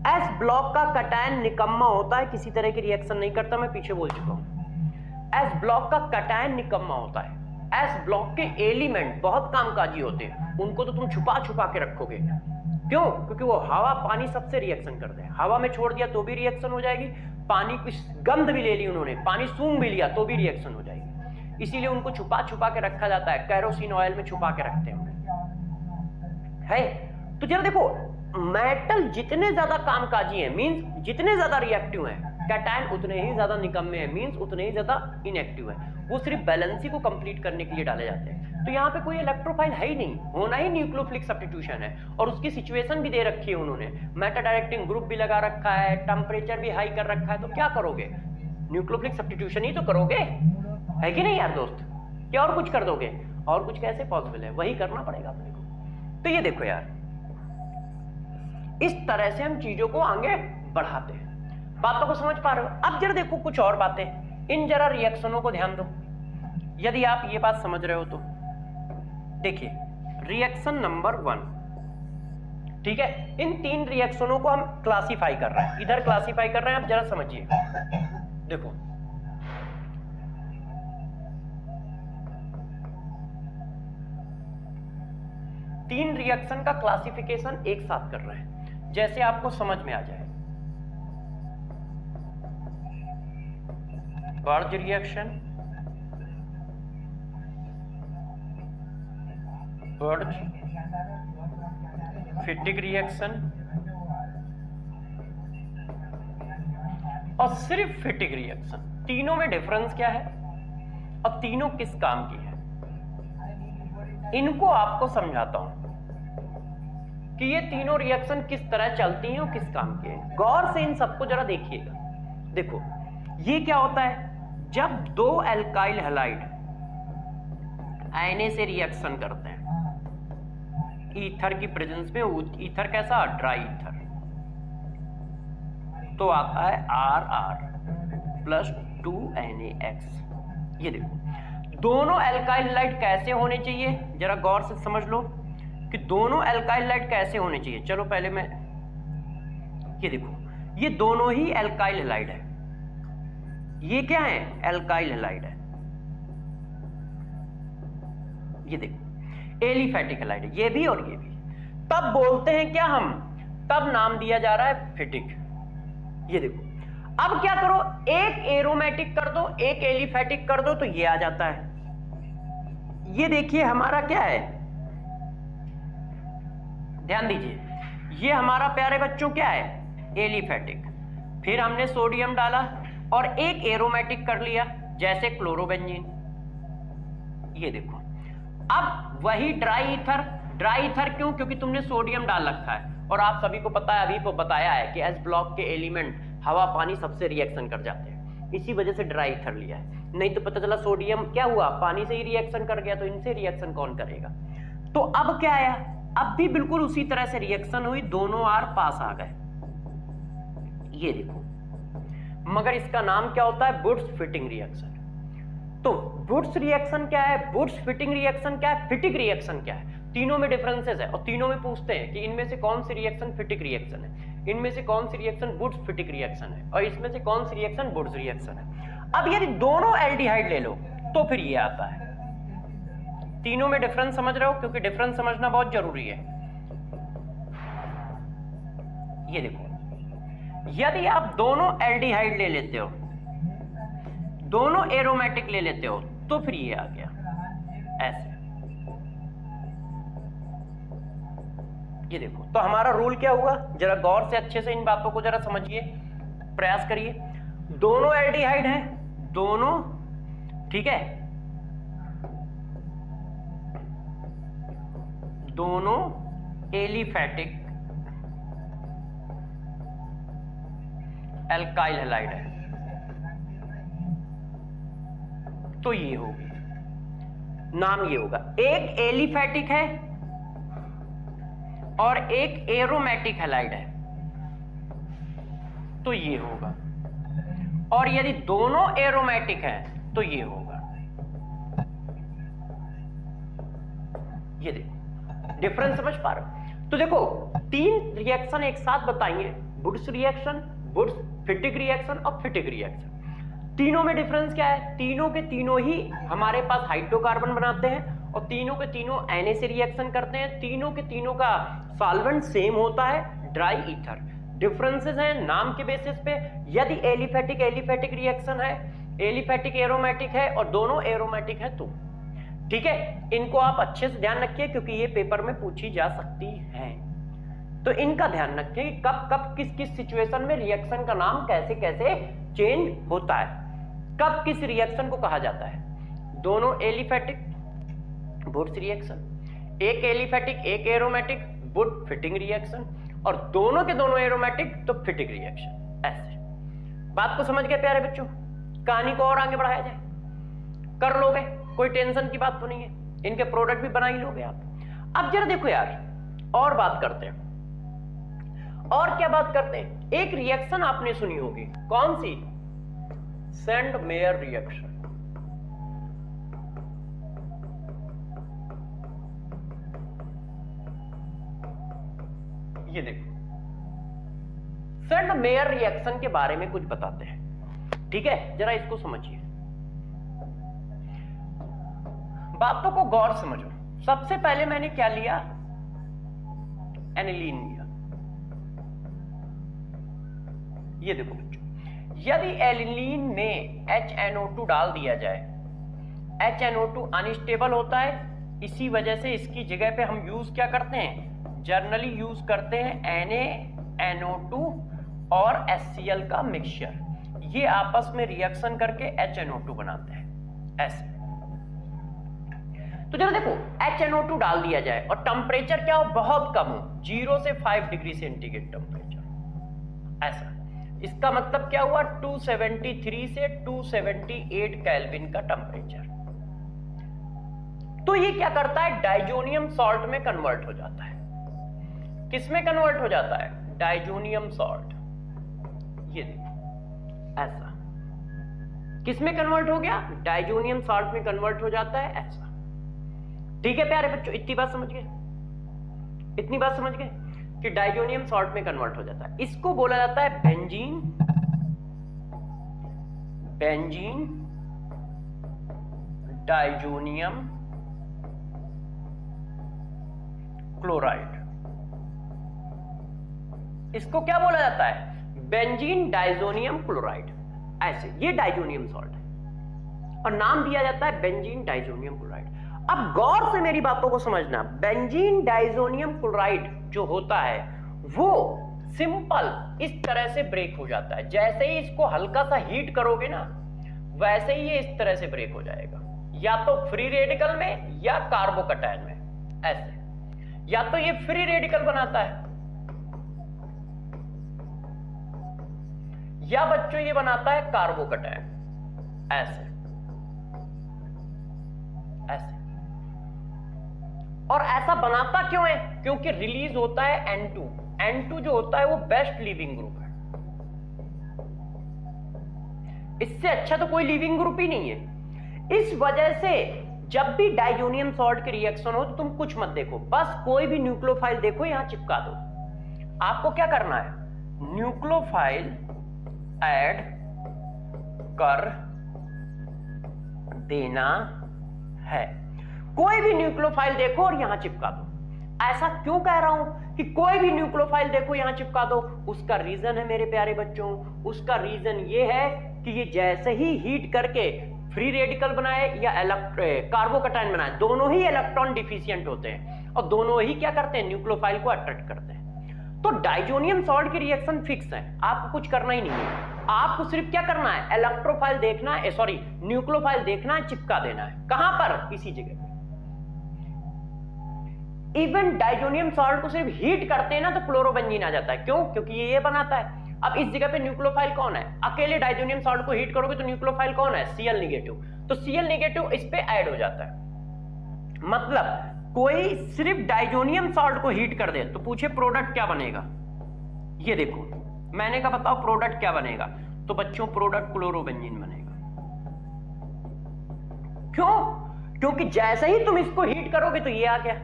एस ब्लॉक का कटायन निकम्मा होता है, किसी तरह की रिएक्शन नहीं करता, मैं पीछे बोल चुका हूं। एस ब्लॉक का कटायन निकम्मा होता है। एस ब्लॉक के एलिमेंट बहुत कामकाजी होते हैं, उनको तो तुम छुपा छुपा के रखोगे। क्यों? क्योंकि वो हवा पानी सबसे रिएक्शन करते हैं। हवा में छोड़ दिया तो भी रिएक्शन हो जाएगी, पानी की गंध भी ले ली उन्होंने, पानी सूंघ भी लिया तो भी रिएक्शन हो जाएगी। इसीलिए उनको छुपा छुपा के रखा जाता है, कैरोसिन ऑयल में छुपा के रखते हैं है। तो जरा देखो, मेटल जितने ज्यादा कामकाजी हैं, मींस जितने ज्यादा रिएक्टिव हैं, कैटायन उतने ही ज्यादा निकम्मे हैं, मींस उतने ही ज्यादा इनएक्टिव हैं। वो सिर्फ बैलेंसी को कंप्लीट करने के लिए डाले जाते हैं। तो यहाँ पे कोई इलेक्ट्रोफाइल है ही नहीं, होना ही न्यूक्लियोफिलिक सब्स्टिट्यूशन है। और उसकी सिचुएशन भी दे रखी है उन्होंने, मेटा डायरेक्टिंग ग्रुप भी लगा रखा है, टेम्परेचर भी हाई कर रखा है, तो क्या करोगे? न्यूक्लियोफिलिक सब्स्टिट्यूशन ही तो करोगे, है कि नहीं यार दोस्त? क्या और कुछ कर दोगे? और कुछ कैसे पॉसिबल है? वही करना पड़ेगा अपने को। तो ये देखो यार, इस तरह से हम चीजों को आगे बढ़ाते हैं। बातों को समझ पा रहे हो? अब जरा देखो कुछ और बातें, इन जरा रिएक्शनों को ध्यान दो। यदि आप ये बात समझ रहे हो तो देखिए, रिएक्शन नंबर 1, ठीक है, इन 3 रिएक्शनों को हम क्लासीफाई कर रहे हैं, इधर क्लासीफाई कर रहे हैं। आप जरा समझिए, देखो तीन रिएक्शन का क्लासिफिकेशन एक साथ कर रहे हैं, जैसे आपको समझ में आ जाए। बर्ज रिएक्शन, बर्ज फिटिक रिएक्शन और सिर्फ फिटिक रिएक्शन। तीनों में डिफरेंस क्या है और तीनों किस काम की है, इनको आपको समझाता हूं कि ये तीनों रिएक्शन किस तरह चलती हैं और किस काम की है। गौर से इन सबको जरा देखिएगा। देखो ये क्या होता है, जब 2 एल्काइल हैलाइड Na से रिएक्शन करते हैं ईथर की प्रेजेंस में, ईथर कैसा? ड्राई ईथर, तो आता है RR प्लस 2NaX। ये देखो दोनों एल्काइल हैलाइड कैसे होने चाहिए, जरा गौर से समझ लो कि दोनों एल्काइल हैलाइड कैसे होने चाहिए। चलो पहले मैं ये देखो, ये दोनों ही एल्काइल हैलाइड है। ये क्या है? एल्काइल हैलाइड है। ये देखो एलिफैटिक हैलाइड है, ये भी और ये भी। तब बोलते हैं क्या हम, तब नाम दिया जा रहा है फिटिक। ये देखो, अब क्या करो, एक एरोमेटिक कर दो, एक एलिफैटिक कर दो, तो ये आ जाता है। ये देखिए हमारा क्या है, ध्यान दीजिए, ये हमारा प्यारे बच्चों क्या है? एलिफैटिक। फिर हमने सोडियम डाला और एक एरोमेटिक कर लिया, जैसे क्लोरोबेंजीन। ये देखो, अब वही ड्राई ईथर। ड्राई ईथर क्यों? क्योंकि तुमने सोडियम डाल रखा है, और आप सभी को पता है, अभी को बताया है कि एस ब्लॉक के एलिमेंट हवा पानी सबसे रिएक्शन कर जाते हैं, इसी वजह से ड्राई ईथर लिया है। नहीं तो पता चला सोडियम क्या हुआ, पानी से ही रिएक्शन कर गया, तो इनसे रिएक्शन कौन करेगा? तो अब क्या आया, अब भी बिल्कुल उसी तरह से रिएक्शन हुई, दोनों आर पास आ गए। ये देखो, मगर इसका नाम क्या होता है? Boots fitting reaction. तो बुट्स रिएक्शन क्या है, बुट्स फिटिंग रिएक्शन क्या है, फिटिक रिएक्शन क्या है? तीनों में डिफरेंसेस है, और तीनों में पूछते हैं कि इनमें से कौन सी रिएक्शन फिटिक रिएक्शन है, इनमें से कौन सी रिएक्शन बुट्स फिटिक रिएक्शन है, और इसमें से कौन सी रिएक्शन बुट्स रिएक्शन है। अब यदि दोनों एल्डिहाइड ले लो तो फिर ये आता है। तीनों में डिफरेंस समझ रहे हो, क्योंकि डिफरेंस समझना बहुत जरूरी है। ये देखो, यदि आप दोनों एल्डिहाइड ले लेते हो, दोनों एरोमेटिक ले लेते हो तो फिर ये आ गया ऐसे। ये देखो, तो हमारा रूल क्या हुआ, जरा गौर से अच्छे से इन बातों को जरा समझिए, प्रयास करिए। दोनों एल्डिहाइड हैं, दोनों, ठीक है, दोनों एलिफैटिक एल्काइल हैलाइड है, तो ये होगी, नाम ये होगा। एक एलिफैटिक है और एक एरोमेटिक हैलाइड है, तो ये होगा। और यदि दोनों एरोमेटिक हैं तो ये होगा। ये देखो डिफरेंस समझ पा रहे हो? तो देखो 3 रिएक्शन एक साथ बताइए, Wurtz reaction, Wurtz Fittig reaction और फिटिक रिएक्शन। तीनों में डिफरेंस क्या है? तीनों के तीनों ही हमारे पास हाइड्रोकार्बन बनाते हैं और तीनों के तीनों Na से रिएक्शन करते हैं। तीनों के तीनों का सॉल्वेंट सेम होता है, ड्राई ईथर। डिफरेंसेस हैं नाम के बेसिस पे। यदि एलिफैटिक एलिफैटिक रिएक्शन है, एलिफैटिक एरोमेटिक है और दोनों एरोमेटिक है तो ठीक है, इनको आप अच्छे से ध्यान रखिए क्योंकि ये पेपर में पूछी जा सकती है। तो इनका ध्यान रखिए कि कब कब किस किस सिचुएशन में रिएक्शन का नाम कैसे कैसे चेंज होता है, कब किस रिएक्शन को कहा जाता है। दोनों एलिफैटिक वुड्स रिएक्शन, एक एलिफैटिक एक एरोमेटिक वुड फिटिंग रिएक्शन और दोनों के दोनों एरोमेटिक तो फिटिंग रिएक्शन। ऐसे बात को समझ गए प्यारे बच्चों? कहानी को और आगे बढ़ाया जाए, कर लोगे, कोई टेंशन की बात तो नहीं है, इनके प्रोडक्ट भी बना ही लोगे आप। अब जरा देखो यार, और बात करते हैं। और क्या बात करते हैं? एक रिएक्शन आपने सुनी होगी, कौन सी? Sandmeyer reaction. ये देखो, सैंडमेयर रिएक्शन के बारे में कुछ बताते हैं, ठीक है? जरा इसको समझिए, बातों को गौर समझो। सबसे पहले मैंने क्या लिया? एनिलीन लिया। ये देखो बच्चों, यदि एनिलीन में HNO2 डाल दिया जाए, HNO2 अनस्टेबल होता है, इसी वजह से इसकी जगह पे हम यूज क्या करते हैं? जनरली यूज करते हैं NaNO2 और HCl का मिक्सचर। ये आपस में रिएक्शन करके HNO2 बनाते हैं ऐसे। तो जरा देखो, HNO2 डाल दिया जाए और टेम्परेचर क्या हो? बहुत कम हो, 0 से 5 डिग्री सेंटीग्रेड टेम्परेचर ऐसा। इसका मतलब क्या हुआ? 273 से 278 केल्विन का टेम्परेचर। तो ये क्या करता है? डाइजोनियम सॉल्ट में कन्वर्ट हो जाता है। किस में कन्वर्ट हो जाता है? Diazonium salt. ये देखो ऐसा, किस में कन्वर्ट हो गया? डाइजोनियम सॉल्ट में कन्वर्ट हो जाता है ऐसा। ठीक है प्यारे बच्चों, इतनी बात समझ गए? इतनी बात समझ गए कि डाइजोनियम सॉल्ट में कन्वर्ट हो जाता है। इसको बोला जाता है बेंजीन, बेंजीन डाइजोनियम क्लोराइड। इसको क्या बोला जाता है? बेंजीन डाइजोनियम क्लोराइड ऐसे। ये डाइजोनियम सॉल्ट है और नाम दिया जाता है बेंजीन डाइजोनियम क्लोराइड। अब गौर से मेरी बातों को समझना, बेंजीन डाइजोनियम क्लोराइड जो होता है वो सिंपल इस तरह से ब्रेक हो जाता है। जैसे ही इसको हल्का सा हीट करोगे ना, वैसे ही ये इस तरह से ब्रेक हो जाएगा, या तो फ्री रेडिकल में या कार्बोकैटायन में ऐसे। या तो ये फ्री रेडिकल बनाता है या बच्चों ये बनाता है कार्बोकैटायन ऐसे ऐसे। और ऐसा बनाता क्यों है? क्योंकि रिलीज होता है N2। N2 जो होता है वो बेस्ट लीविंग ग्रुप है, इससे अच्छा तो कोई लीविंग ग्रुप ही नहीं है। इस वजह से जब भी डाइजोनियम सॉल्ट की रिएक्शन हो तो तुम कुछ मत देखो, बस कोई भी न्यूक्लियोफाइल देखो यहां चिपका दो। आपको क्या करना है? न्यूक्लियोफाइल ऐड कर देना है। कोई भी न्यूक्लियोफाइल देखो और यहां चिपका दो। ऐसा क्यों कह रहा हूं कि कोई भी न्यूक्लियोफाइल देखो यहां चिपका दो? उसका रीजन है मेरे प्यारे बच्चों, उसका रीजन ये है कि ये जैसे ही हीट करके फ्री रेडिकल बनाए या कार्बोकैटायन बनाए, दोनों ही इलेक्ट्रॉन डिफिशिएंट होते हैं और दोनों ही क्या करते हैं, न्यूक्लियोफाइल को अट्रैक्ट करते हैं। तो डाइजोनियम सॉल्ट की रिएक्शन फिक्स है, आपको कुछ करना ही नहीं है, आपको सिर्फ क्या करना है, इलेक्ट्रोफाइल देखना है, सॉरी न्यूक्लियोफाइल देखना है, चिपका देना है। कहां पर, इसी जगह पे। इवन डाइजोनियम सॉल्ट को सिर्फ हीट करते हैं ना तो क्लोरोबेंजीन आ जाता है। क्यों? क्योंकि ये बनाता है। अब इस जगह पे न्यूक्लियोफाइल कौन है, अकेले डाइजोनियम सॉल्ट को हीट करोगे तो न्यूक्लियोफाइल कौन है, Cl नेगेटिव, तो Cl नेगेटिव इस पे ऐड हो जाता है। मतलब कोई सिर्फ डाइजोनियम सॉल्ट को हीट कर दे तो पूछे प्रोडक्ट क्या बनेगा, ये देखो मैंने कहा बताओ प्रोडक्ट क्या बनेगा, तो बच्चों प्रोडक्ट क्लोरोबेंजीन बनेगा। क्यों? क्योंकि जैसे ही तुम इसको हीट करोगे तो ये आ गया।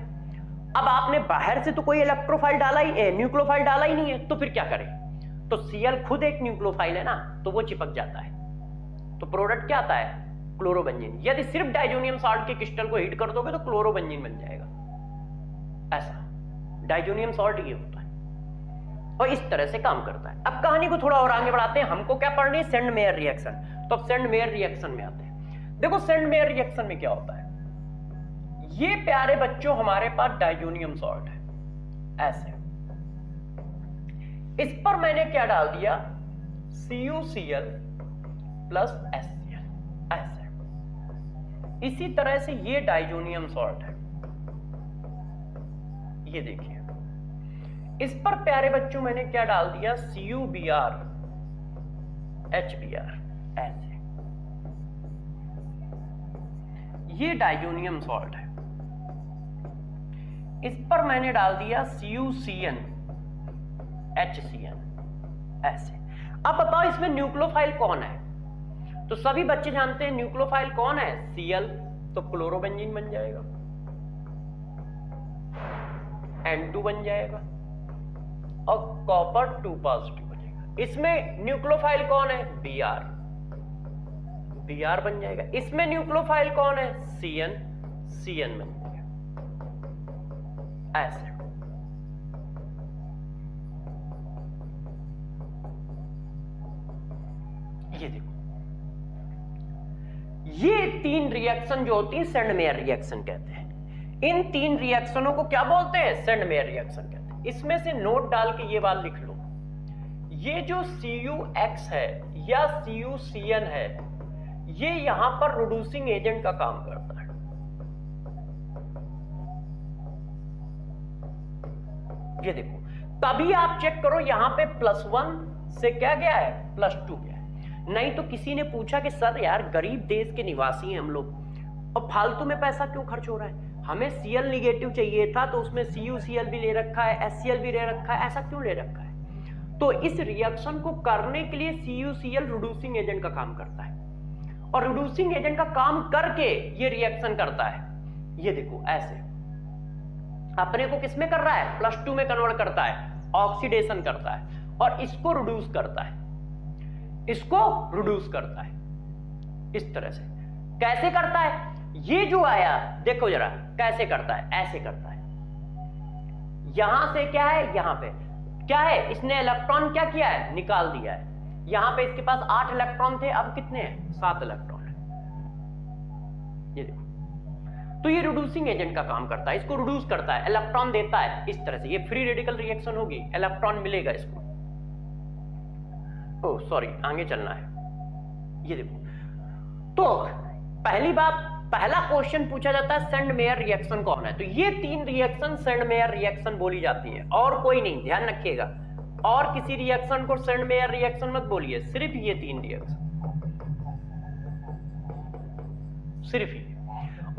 अब आपने बाहर से तो कोई इलेक्ट्रोफाइल डाला ही, न्यूक्लियोफाइल डाला ही नहीं है, तो फिर क्या करें, तो Cl खुद एक न्यूक्लियोफाइल है ना, तो वो चिपक जाता है, तो प्रोडक्ट क्या आता है, क्लोरोबेंजीन। यदि सिर्फ डाइजोनियम सॉल्ट के क्रिस्टल को हीट कर दोगे तो क्लोरोबेंजीन बन जाएगा। ऐसा डाइजोनियम सॉल्ट ये होता है और इस तरह से काम करता है। अब कहानी को थोड़ा और आगे बढ़ाते हैं, हमको क्या पढ़नी है, सेंड मेयर रिएक्शन। तो अब सेंड मेयर रिएक्शन में आते हैं। देखो सेंड मेयर रिएक्शन में क्या होता है, ये प्यारे बच्चों हमारे पास डाइजोनियम सॉल्ट है, ऐसे इस पर मैंने क्या डाल दिया, CuCl प्लस HCl, ऐसे। इसी तरह से ये डाइजोनियम सॉल्ट है, ये देखिए इस पर प्यारे बच्चों मैंने क्या डाल दिया, CuBr HBr, ऐसे। ये डाइजोनियम सॉल्ट है, इस पर मैंने डाल दिया CuCN HCN, ऐसे। अब बताओ इसमें न्यूक्लियोफाइल कौन है, तो सभी बच्चे जानते हैं न्यूक्लियोफाइल कौन है, Cl, तो क्लोरोबेंजीन बन जाएगा, N2 बन जाएगा और कॉपर 2 पॉजिटिव बनेगा। इसमें न्यूक्लियोफाइल कौन है, Br, Br बन जाएगा। इसमें न्यूक्लियोफाइल कौन है, Cn, Cn बन जाएगा, ऐसे। ये देखो ये तीन रिएक्शन जो होती है सेंड मेयर रिएक्शन कहते हैं। इन तीन रिएक्शनों को क्या बोलते हैं, सेंड मेयर रिएक्शन कहते हैं। इसमें से नोट डाल के ये बात लिख लो, ये जो CuX है या CuCN है, ये यहां पर रिड्यूसिंग एजेंट का काम करता है। ये देखो तभी आप चेक करो यहां पे +1 से क्या गया है, +2 गया है। नहीं तो किसी ने पूछा कि सर यार गरीब देश के निवासी हैं हम लोग और फालतू में पैसा क्यों खर्च हो रहा है, हमें Cl निगेटिव चाहिए था तो उसमें CuCl भी ले रखा है, HCl भी ले रखा है, ऐसा क्यों ले रखा है। तो इस रिएक्शन को करने के लिए CuCl रिड्यूसिंग एजेंट का काम करता है और रिड्यूसिंग एजेंट का काम करके ये रिएक्शन करता है। ये देखो ऐसे अपने को किसमें कर रहा है, +2 में कन्वर्ट करता है, ऑक्सीडेशन करता है और इसको रिड्यूस करता है, इसको रिड्यूस करता है। इस तरह से कैसे करता है, ये जो आया देखो जरा कैसे करता है, ऐसे करता है। यहां से क्या है, यहां पे क्या है, इसने इलेक्ट्रॉन क्या किया है, निकाल दिया है। यहां पे इसके पास 8 इलेक्ट्रॉन थे, अब कितने हैं, 7 इलेक्ट्रॉन है। ये देखो तो ये रिड्यूसिंग एजेंट का काम करता है, इसको रिड्यूस करता है, इलेक्ट्रॉन देता है। इस तरह से ये फ्री रेडिकल रिएक्शन होगी, इलेक्ट्रॉन मिलेगा इसको। ओह सॉरी आगे चलना है। ये देखो तो पहली बात, पहला क्वेश्चन पूछा जाता है सेंड मेयर रिएक्शन कौन है, तो ये तीन रिएक्शन सेंड मेयर रिएक्शन बोली जाती है और कोई नहीं, ध्यान रखिएगा। और किसी रिएक्शन को सेंड मेयर रिएक्शन मत बोलिए, सिर्फ ये तीन रिएक्शन, सिर्फ ये।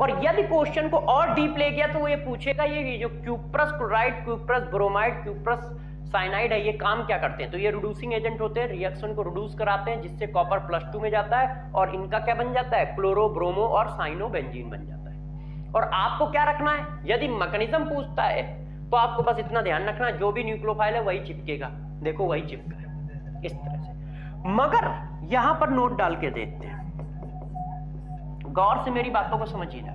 और यदि क्वेश्चन को और डीप ले गया तो वो ये पूछेगा ये जो cuprous chloride, cuprous bromide, cuprous cyanide है, ये काम क्या करते हैं, तो ये रिड्यूसिंग एजेंट होते हैं, रिएक्शन को रिड्यूस कराते हैं जिससे कॉपर +2 में जाता है और इनका क्या बन जाता है, क्लोरो, ब्रोमो और साइनो बेंजीन बन जाता है। और आपको क्या रखना है, यदि मैकेनिज्म पूछता है तो आपको बस इतना ध्यान रखना है जो भी न्यूक्लियोफाइल है वही चिपकेगा, देखो वही चिपका है इस तरह से। मगर यहां पर नोट डाल के देखते हैं, गौर से मेरी बातों को समझिएगा,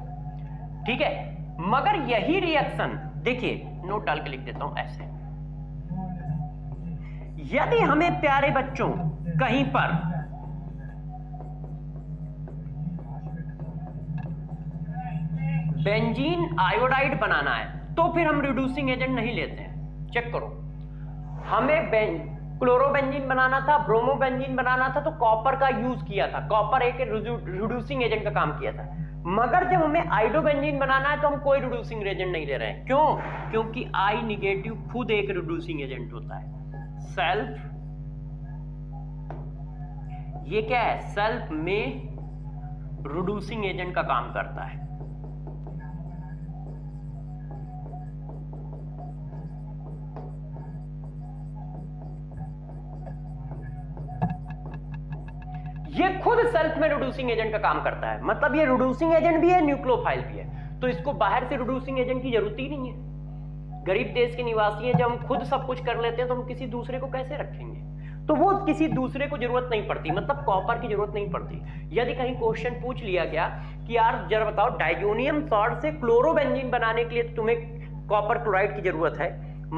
ठीक है। मगर यही रिएक्शन देखिए, नोट डाल के लिख देता हूं ऐसे, यदि हमें प्यारे बच्चों कहीं पर बेंजीन आयोडाइड बनाना है तो फिर हम रिड्यूसिंग एजेंट नहीं लेते हैं। चेक करो, हमें क्लोरोबेंजीन बनाना था, ब्रोमोबेंजीन बनाना था, तो कॉपर का यूज किया था। कॉपर एक रिड्यूसिंग एजेंट का काम किया था। मगर जब हमें आइडोबेंजीन बनाना है तो हम कोई रिड्यूसिंग एजेंट नहीं ले रहे हैं। क्यों? क्योंकि आई निगेटिव खुद एक रिड्यूसिंग एजेंट होता है। सेल्फ, ये क्या है? सेल्फ में रिड्यूसिंग एजेंट का काम करता है। ये खुद सेल्फ में रिड्यूसिंग एजेंट का काम करता है। मतलब ये रिड्यूसिंग एजेंट भी है, न्यूक्लियोफाइल भी है। तो इसको बाहर से रिड्यूसिंग एजेंट की जरूरत ही नहीं है। गरीब देश के निवासी हैं, जब हम खुद सब कुछ कर लेते हैं तो हम किसी दूसरे को कैसे रखेंगे? तो वो किसी दूसरे को जरूरत नहीं पड़ती, मतलब कॉपर की जरूरत नहीं पड़ती। यदि कहीं क्वेश्चन पूछ लिया गया कि यार जरा बताओ डाइजोनियम सॉल्ट से क्लोरोबेंजीन बनाने के लिए तो तुम्हें कॉपर क्लोराइड की जरूरत है,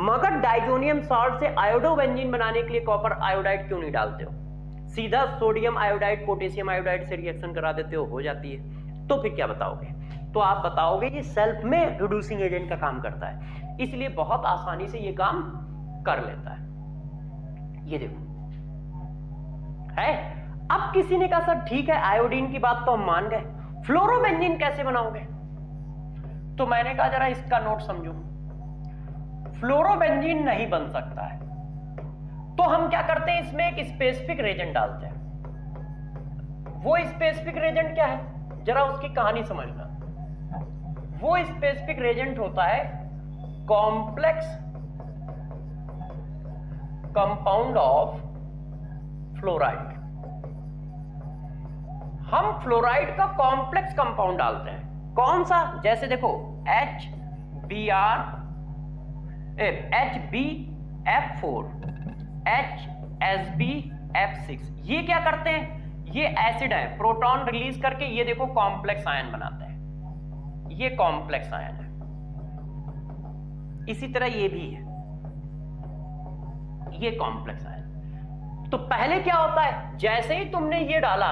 मगर डाइजोनियम सॉल्ट से आयोडोबेंजीन बनाने के लिए कॉपर आयोडाइड क्यों नहीं डालते हो? सीधा सोडियम आयोडाइड पोटेशियम आयोडाइड से रिएक्शन करा देते हो जाती है। तो फिर क्या बताओगे? तो आप बताओगे ये सेल्फ में रिड्यूसिंग एजेंट का काम करता है, इसलिए बहुत आसानी से ये काम कर लेता है। ये देखो है। अब किसी ने कहा सर ठीक है आयोडीन की बात तो हम मान गए, फ्लोरोबेंजीन कैसे बनाओगे? तो मैंने कहा जरा इसका नोट समझो। फ्लोरोबेंजीन नहीं बन सकता है तो हम क्या करते हैं, इसमें एक स्पेसिफिक रेजेंट डालते हैं। वो स्पेसिफिक रेजेंट क्या है, जरा उसकी कहानी समझना। वो स्पेसिफिक रेजेंट होता है कॉम्प्लेक्स कंपाउंड ऑफ फ्लोराइड। हम फ्लोराइड का कॉम्प्लेक्स कंपाउंड डालते हैं। कौन सा? जैसे देखो HbF4 HSbF6, ये क्या करते हैं? ये एसिड है, प्रोटॉन रिलीज करके ये देखो कॉम्प्लेक्स आयन बनाते हैं। ये कॉम्प्लेक्स आयन है। इसी तरह ये भी है, ये कॉम्प्लेक्स आयन। तो पहले क्या होता है, जैसे ही तुमने ये डाला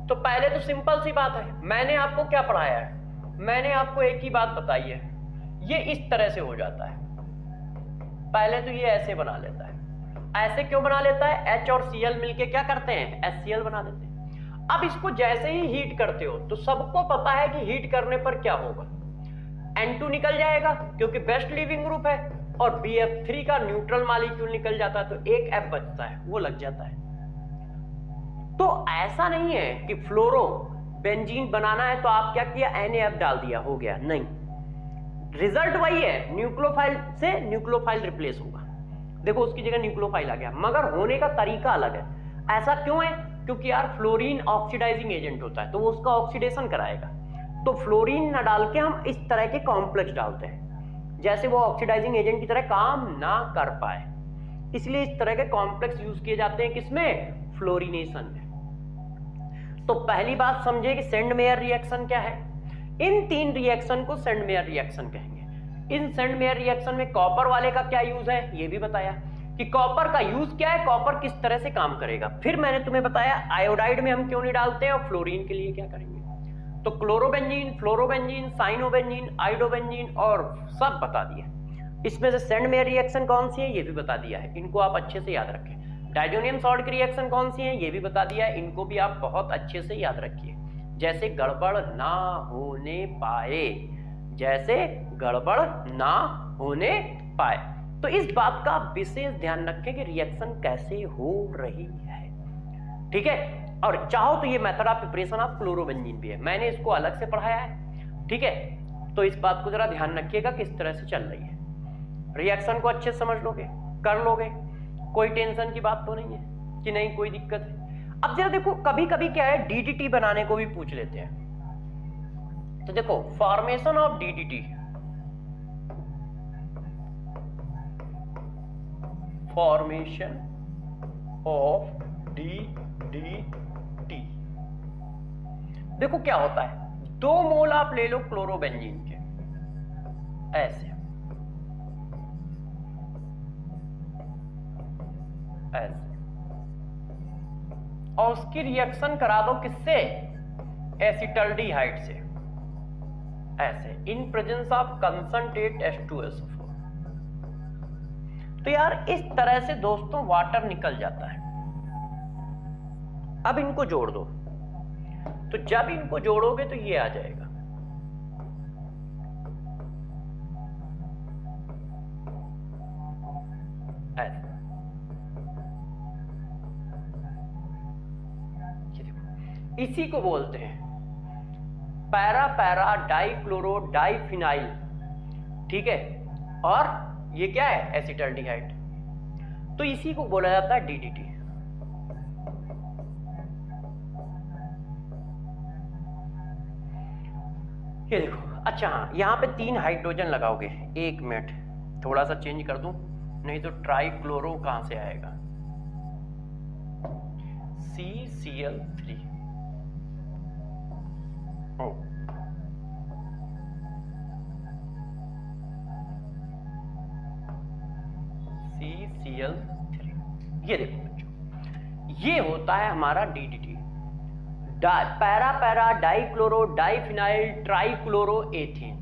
तो पहले तो सिंपल सी बात है, मैंने आपको क्या पढ़ाया है? मैंने आपको एक ही बात बताई है, ये इस तरह से हो जाता है। पहले तो ये ऐसे बना लेता है। ऐसे क्यों बना लेता है? H और Cl मिलके क्या करते हैं? HCl बना देते हैं। अब इसको जैसे ही हीट करते हो तो सबको पता है कि हीट करने पर क्या होगा, N2 निकल जाएगा क्योंकि बेस्ट लिविंग ग्रुप है, और BF3 का न्यूट्रल मॉलिक्यूल निकल जाता है, तो एक F बचता है, वो लग जाता है। तो ऐसा नहीं है कि फ्लोरो बेंजीन बनाना है तो आप क्या किया, NaF डाल दिया, हो गया। नहीं, रिजल्ट वही है, न्यूक्लियोफाइल से न्यूक्लियोफाइल रिप्लेस होगा। देखो उसकी जगह न्यूक्लियोफाइल आ गया, मगर होने का तरीका अलग है। ऐसा क्यों है? क्योंकि यार फ्लोरीन ऑक्सीडाइजिंग एजेंट होता है तो वो उसका ऑक्सीडेशन कराएगा। तो फ्लोरीन ना डाल के हम इस तरह के कॉम्प्लेक्स डालते हैं जैसे वो ऑक्सीडाइजिंग एजेंट की तरह काम ना कर पाए, इसलिए इस तरह के कॉम्प्लेक्स यूज किए जाते हैं। किसमें? फ्लोरीनेशन में। तो पहली बात समझे कि सेंड मेयर रिएक्शन क्या है। इन तीन रिएक्शन को सेंड मेयर रिएक्शन कहेंगे। इन सेंड मेयर रिएक्शन में कॉपर वाले का क्या यूज है, ये भी बताया कि कॉपर का यूज क्या है, कॉपर किस तरह से काम करेगा। फिर मैंने तुम्हें बताया आयोडाइड में हम क्यों नहीं डालते हैं और फ्लोरीन के लिए क्या करेंगे। तो क्लोरोबेंजीन, फ्लोरोबेंजीन, साइनोबेंजीन, आइडोबेंजीन और सब बता दिया। इसमें से सेंड मेयर रिएक्शन कौन सी है ये भी बता दिया है, इनको आप अच्छे से याद रखें। डाइजोनियम सॉल्ट की रिएक्शन कौन सी है ये भी बता दिया है, इनको भी आप बहुत अच्छे से याद रखिए। जैसे गड़बड़ ना होने पाए, जैसे गड़बड़ ना होने पाए। तो इस बात का विशेष ध्यान रखें कि रिएक्शन कैसे हो रही है, ठीक है। और चाहो तो ये method of preparation of chlorobenzene भी है, मैंने इसको अलग से पढ़ाया है, ठीक है। तो इस बात को जरा ध्यान रखिएगा किस तरह से चल रही है। रिएक्शन को अच्छे से समझ लोगे, कर लोगे, कोई टेंशन की बात तो नहीं है कि नहीं कोई दिक्कत है। अब जरा देखो कभी कभी क्या है, डीडीटी बनाने को भी पूछ लेते हैं। तो देखो formation of DDT, formation of DDT, देखो क्या होता है, 2 मोल आप ले लो क्लोरोबेंजीन के, ऐसे ऐसे, और उसकी रिएक्शन करा दो किससे, एसिटल्डिहाइड से। ऐसे in presence of concentrate H2SO4। तो यार इस तरह से दोस्तों वाटर निकल जाता है। अब इनको जोड़ दो, तो जब इनको जोड़ोगे तो ये आ जाएगा। ऐसे इसी को बोलते हैं पैरा पैरा डाइक्लोरो डाइफिनाइल, ठीक है। और ये क्या है? एसिटाल्डिहाइड। तो इसी को बोला जाता है DDT। ये देखो, अच्छा हाँ, यहां पे 3 हाइड्रोजन लगाओगे। 1 मिनट, थोड़ा सा चेंज कर दूं, नहीं तो ट्राइक्लोरो कहां से आएगा? CCl3। CCl3। ये देखो बच्चों, ये होता है हमारा DDT, para para dichloro diphenyl trichloro ethane,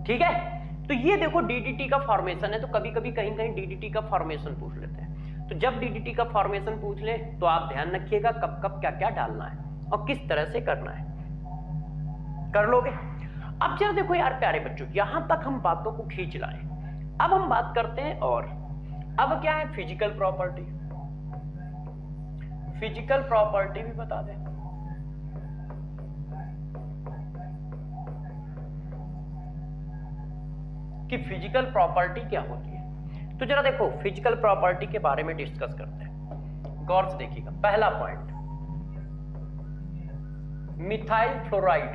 ठीक है। तो ये देखो DDT का फॉर्मेशन है। तो कभी कभी कहीं कहीं DDT का फॉर्मेशन पूछ लेते हैं। तो जब DDT का फॉर्मेशन पूछ ले तो आप ध्यान रखिएगा कब कब क्या क्या डालना है और किस तरह से करना है। कर लोगे? अब जरा देखो यार प्यारे बच्चों, यहां तक हम बातों को खींच लाए। अब हम बात करते हैं, और अब क्या है? Physical property. फिजिकल प्रॉपर्टी भी बता दें। कि फिजिकल प्रॉपर्टी क्या होती है। तो जरा देखो फिजिकल प्रॉपर्टी के बारे में डिस्कस करते हैं। गौर से देखिएगा। पहला point, methyl fluoride,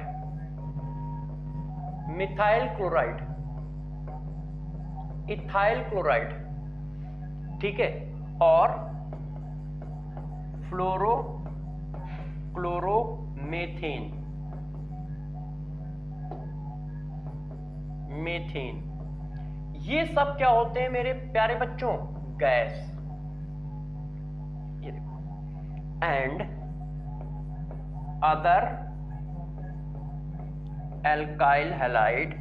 methyl chloride, ethyl chloride, ठीक है, और फ्लोरो क्लोरोमेथेन, मेथेन, ये सब क्या होते हैं मेरे प्यारे बच्चों? गैस। ये देखो, and other alkyl halide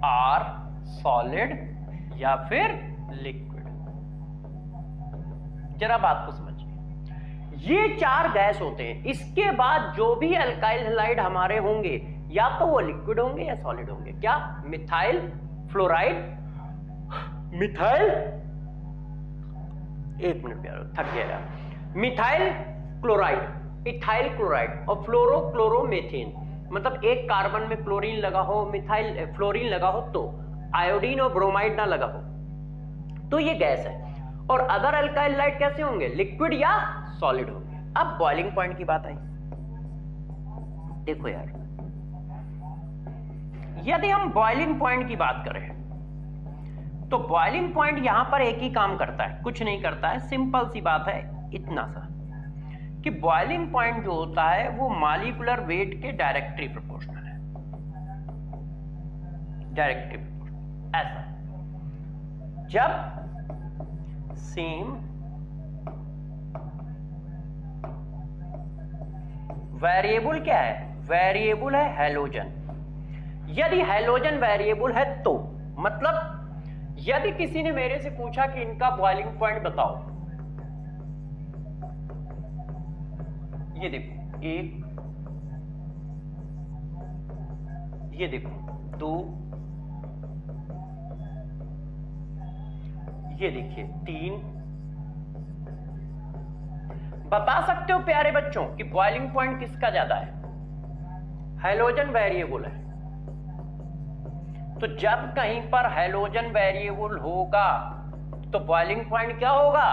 are solid या फिर लिक्विड। जरा बात को समझिए, ये 4 गैस होते हैं। इसके बाद जो भी अल्काइल हैलाइड हमारे होंगे या तो वो लिक्विड होंगे या सॉलिड होंगे। क्या? मिथाइल फ्लोराइड, मिथाइल, 1 मिनट प्यारो, थक गया यार। मिथाइल क्लोराइड, इथाइल क्लोराइड और फ्लोरो क्लोरोमेथेन, मतलब एक कार्बन में क्लोरीन लगा हो, मिथाइल फ्लोरीन लगा हो, तो आयोडीन और ब्रोमाइड ना लगा हो, तो ये गैस है। और अदर अल्काइल हैलाइड कैसे होंगे? लिक्विड या सॉलिड होंगे। अब बॉइलिंग पॉइंट की बात आई। देखो यार, यदि हम बॉइलिंग पॉइंट की बात करें तो बॉइलिंग पॉइंट यहां पर एक ही काम करता है, कुछ नहीं करता है। सिंपल सी बात है, इतना सा कि बॉइलिंग पॉइंट जो होता है वो मॉलिक्यूलर वेट के डायरेक्टली प्रोपोर्शनल है। डायरेक्टली प्रोपोर्शनल ऐसा, जब सेम वेरिएबल क्या है? वेरिएबल है हैलोजन। यदि हैलोजन वेरिएबल है तो मतलब यदि किसी ने मेरे से पूछा कि इनका बॉइलिंग पॉइंट बताओ, ये देखो 1, ये देखो 2, ये देखिए 3। बता सकते हो प्यारे बच्चों कि बॉइलिंग पॉइंट किसका ज्यादा है? हैलोजन वेरिएबल है। तो जब कहीं पर हैलोजन वेरिएबल होगा तो बॉइलिंग पॉइंट क्या होगा?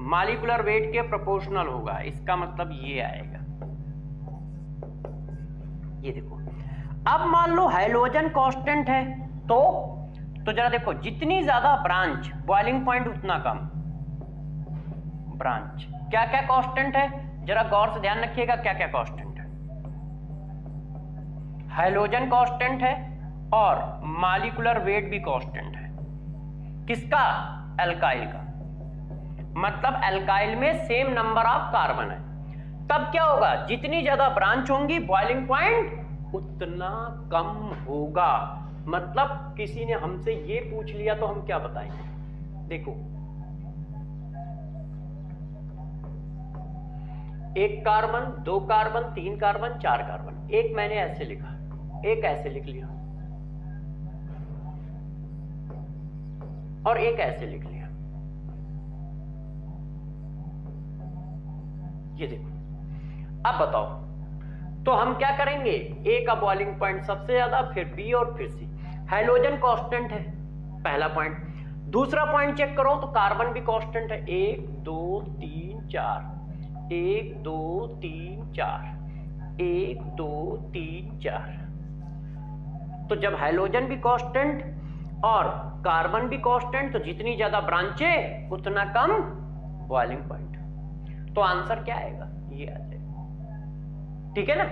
मॉलिक्यूलर वेट के प्रोपोर्शनल होगा। इसका मतलब ये आएगा, ये देखो। अब मान लो हैलोजन कांस्टेंट है तो जरा देखो, जितनी ज्यादा ब्रांच बॉइलिंग पॉइंट उतना कम ब्रांच। क्या क्या कांस्टेंट है? जरा गौर से ध्यान रखिएगा, क्या क्या कांस्टेंट है? हैलोजन कांस्टेंट है और मॉलिक्यूलर वेट भी कांस्टेंट है। किसका? अल्काइल का। मतलब अल्काइल में सेम नंबर ऑफ कार्बन है। तब क्या होगा, जितनी ज्यादा ब्रांच होंगी बॉइलिंग पॉइंट उतना कम होगा। मतलब किसी ने हमसे ये पूछ लिया तो हम क्या बताएंगे, देखो एक कार्बन, दो कार्बन, तीन कार्बन, चार कार्बन, एक मैंने ऐसे लिखा, एक ऐसे लिख लिया और एक ऐसे लिख लिया। ये देखो, अब बताओ तो हम क्या करेंगे, ए का बॉइलिंग पॉइंट सबसे ज्यादा, फिर बी और फिर सी। हाइड्रोजन कांस्टेंट है पहला पॉइंट। दूसरा पॉइंट चेक करो तो कार्बन भी कांस्टेंट है, 1 2 3 4, 1 2 3 4, 1 2 3 4। तो जब हाइड्रोजन भी कांस्टेंट और कार्बन भी कांस्टेंट, तो जितनी ज्यादा ब्रांचे उतना कम बॉइलिंग पॉइंट। तो आंसर क्या आएगा, ये आ जाएगा। ठीक है ना,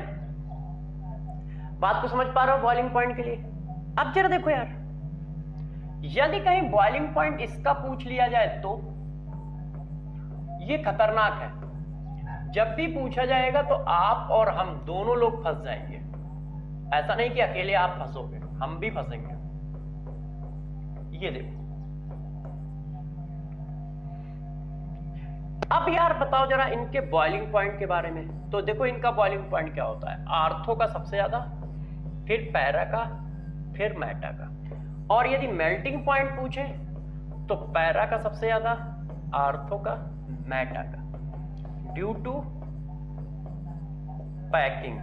बात को समझ पा रहे हो बॉइलिंग पॉइंट के लिए। अब जरा देखो यार, यदि कहीं बॉइलिंग पॉइंट इसका पूछ लिया जाए तो ये खतरनाक है। जब भी पूछा जाएगा तो आप और हम दोनों लोग फंस जाएंगे। ऐसा नहीं कि अकेले आप फंसोगे, हम भी फंसेंगे। ये देखो, अब यार बताओ जरा इनके बॉइलिंग पॉइंट के बारे में। तो देखो इनका बॉइलिंग पॉइंट क्या होता है, आर्थो का सबसे ज्यादा, फिर पैरा का, फिर मेटा का। और यदि मेल्टिंग पॉइंट पूछे तो पैरा का सबसे ज्यादा, आर्थो का, मेटा का, due to packing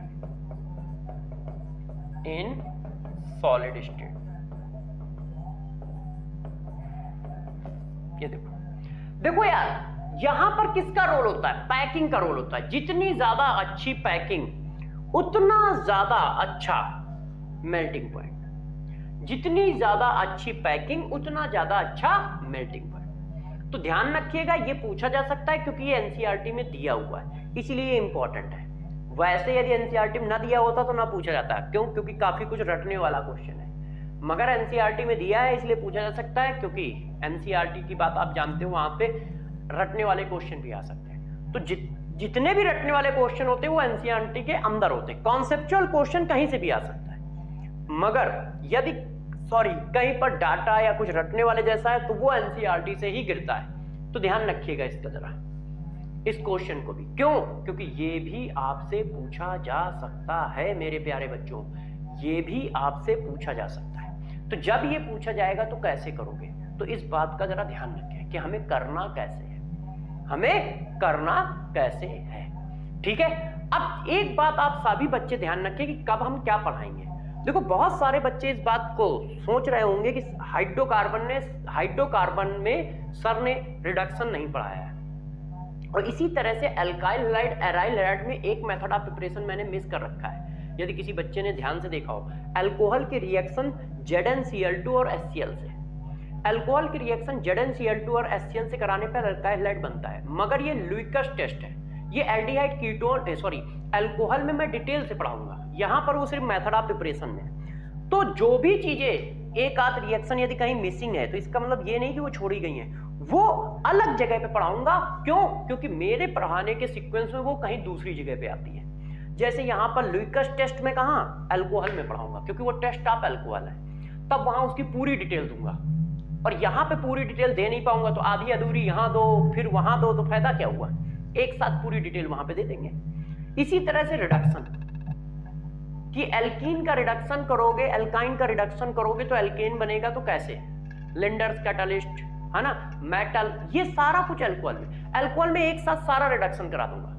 in solid state. ये देखो, देखो यार यहां पर किसका रोल होता है, पैकिंग का रोल होता है। जितनी ज्यादा अच्छी पैकिंग उतना ज्यादा अच्छा मेल्टिंग पॉइंट, जितनी ज्यादा अच्छी पैकिंग उतना ज्यादा अच्छा मेल्टिंग पॉइंट। तो ध्यान रखिएगा, ये पूछा जा सकता है क्योंकि ये एनसीईआरटी में दिया हुआ है, इसलिए ये इंपॉर्टेंट है। वैसे यदि एनसीईआरटी में ना दिया होता तो ना पूछा जाता। क्यों, क्योंकि काफी कुछ रटने वाला क्वेश्चन है, मगर एनसीईआरटी में दिया है इसलिए पूछा जा सकता है, क्योंकि एनसीईआरटी की बात आप जानते हो, वहां पे रटने वाले क्वेश्चन भी आ सकते हैं। तो जितने भी रटने वाले क्वेश्चन होते हैं वो एनसीईआरटी के अंदर होते हैं। कॉन्सेप्चुअल क्वेश्चन कहीं से भी आ सकता है, मगर यदि कहीं पर डाटा या कुछ रटने वाले जैसा है तो वो एनसीईआरटी से ही गिरता है। तो ध्यान रखिएगा इसका जरा, इस क्वेश्चन को भी। क्यों, क्योंकि ये भी आपसे पूछा जा सकता है मेरे प्यारे बच्चों, ये भी आपसे पूछा जा सकता है। तो जब ये पूछा जाएगा तो कैसे करोगे, तो इस बात का जरा ध्यान रखें कि हमें करना कैसे है, हमें करना कैसे है। ठीक है, अब एक बात आप सभी बच्चे ध्यान रखें कि कब हम क्या पढ़ाएंगे। देखो बहुत सारे बच्चे इस बात को सोच रहे होंगे कि हाइड्रोकार्बन में सर ने रिडक्शन नहीं पढ़ाया है, और इसी तरह से अल्काइल हैलाइड एराइल हैलाइड में एक मेथड ऑफ प्रिपरेशन मैंने मिस कर रखा है। यदि किसी बच्चे ने ध्यान से देखा हो, अल्कोहल के रिएक्शन ZnCl2 और HCl से, अल्कोहल की रिएक्शन ZnCl2 और HCl से कराने पर अल्काइल हैलाइड बनता है, मगर ये लुइकस टेस्ट है। ये एल्डिहाइड कीटोन अल्कोहल में मैं डिटेल से पढ़ाऊंगा, यहां पर वो सिर्फ मेथड ऑफ प्रिपरेशन में। तो जो भी चीजें एक आध रिएक्शन यदि कहीं मिसिंग है तो इसका मतलब ये नहीं कि वो छोड़ी गई हैं, वो अलग जगह पे पढ़ाऊंगा। क्यों, क्योंकि मेरे पढ़ाने के सीक्वेंस में वो कहीं दूसरी जगह पे आती है। जैसे यहां पर लुइकस टेस्ट में कहां, अल्कोहल में पढ़ाऊंगा, क्योंकि वो टेस्ट ऑफ अल्कोहल है, तब वहां उसकी पूरी डिटेल दूंगा। और यहां पे पूरी डिटेल दे नहीं पाऊंगा तो आधी अधूरी यहां दो फिर वहां दो, तो फायदा क्या हुआ, एक साथ पूरी डिटेल वहां पे दे देंगे। इसी तरह से रिडक्शन, कि एल्कीन का रिडक्शन करोगे, एल्काइन का रिडक्शन करोगे तो एल्केन बनेगा, तो कैसे, लिंडर्स कैटलिस्ट है ना, मेटल, ये सारा कुछ अल्कोहल में एक साथ सारा रिडक्शन करा दूंगा।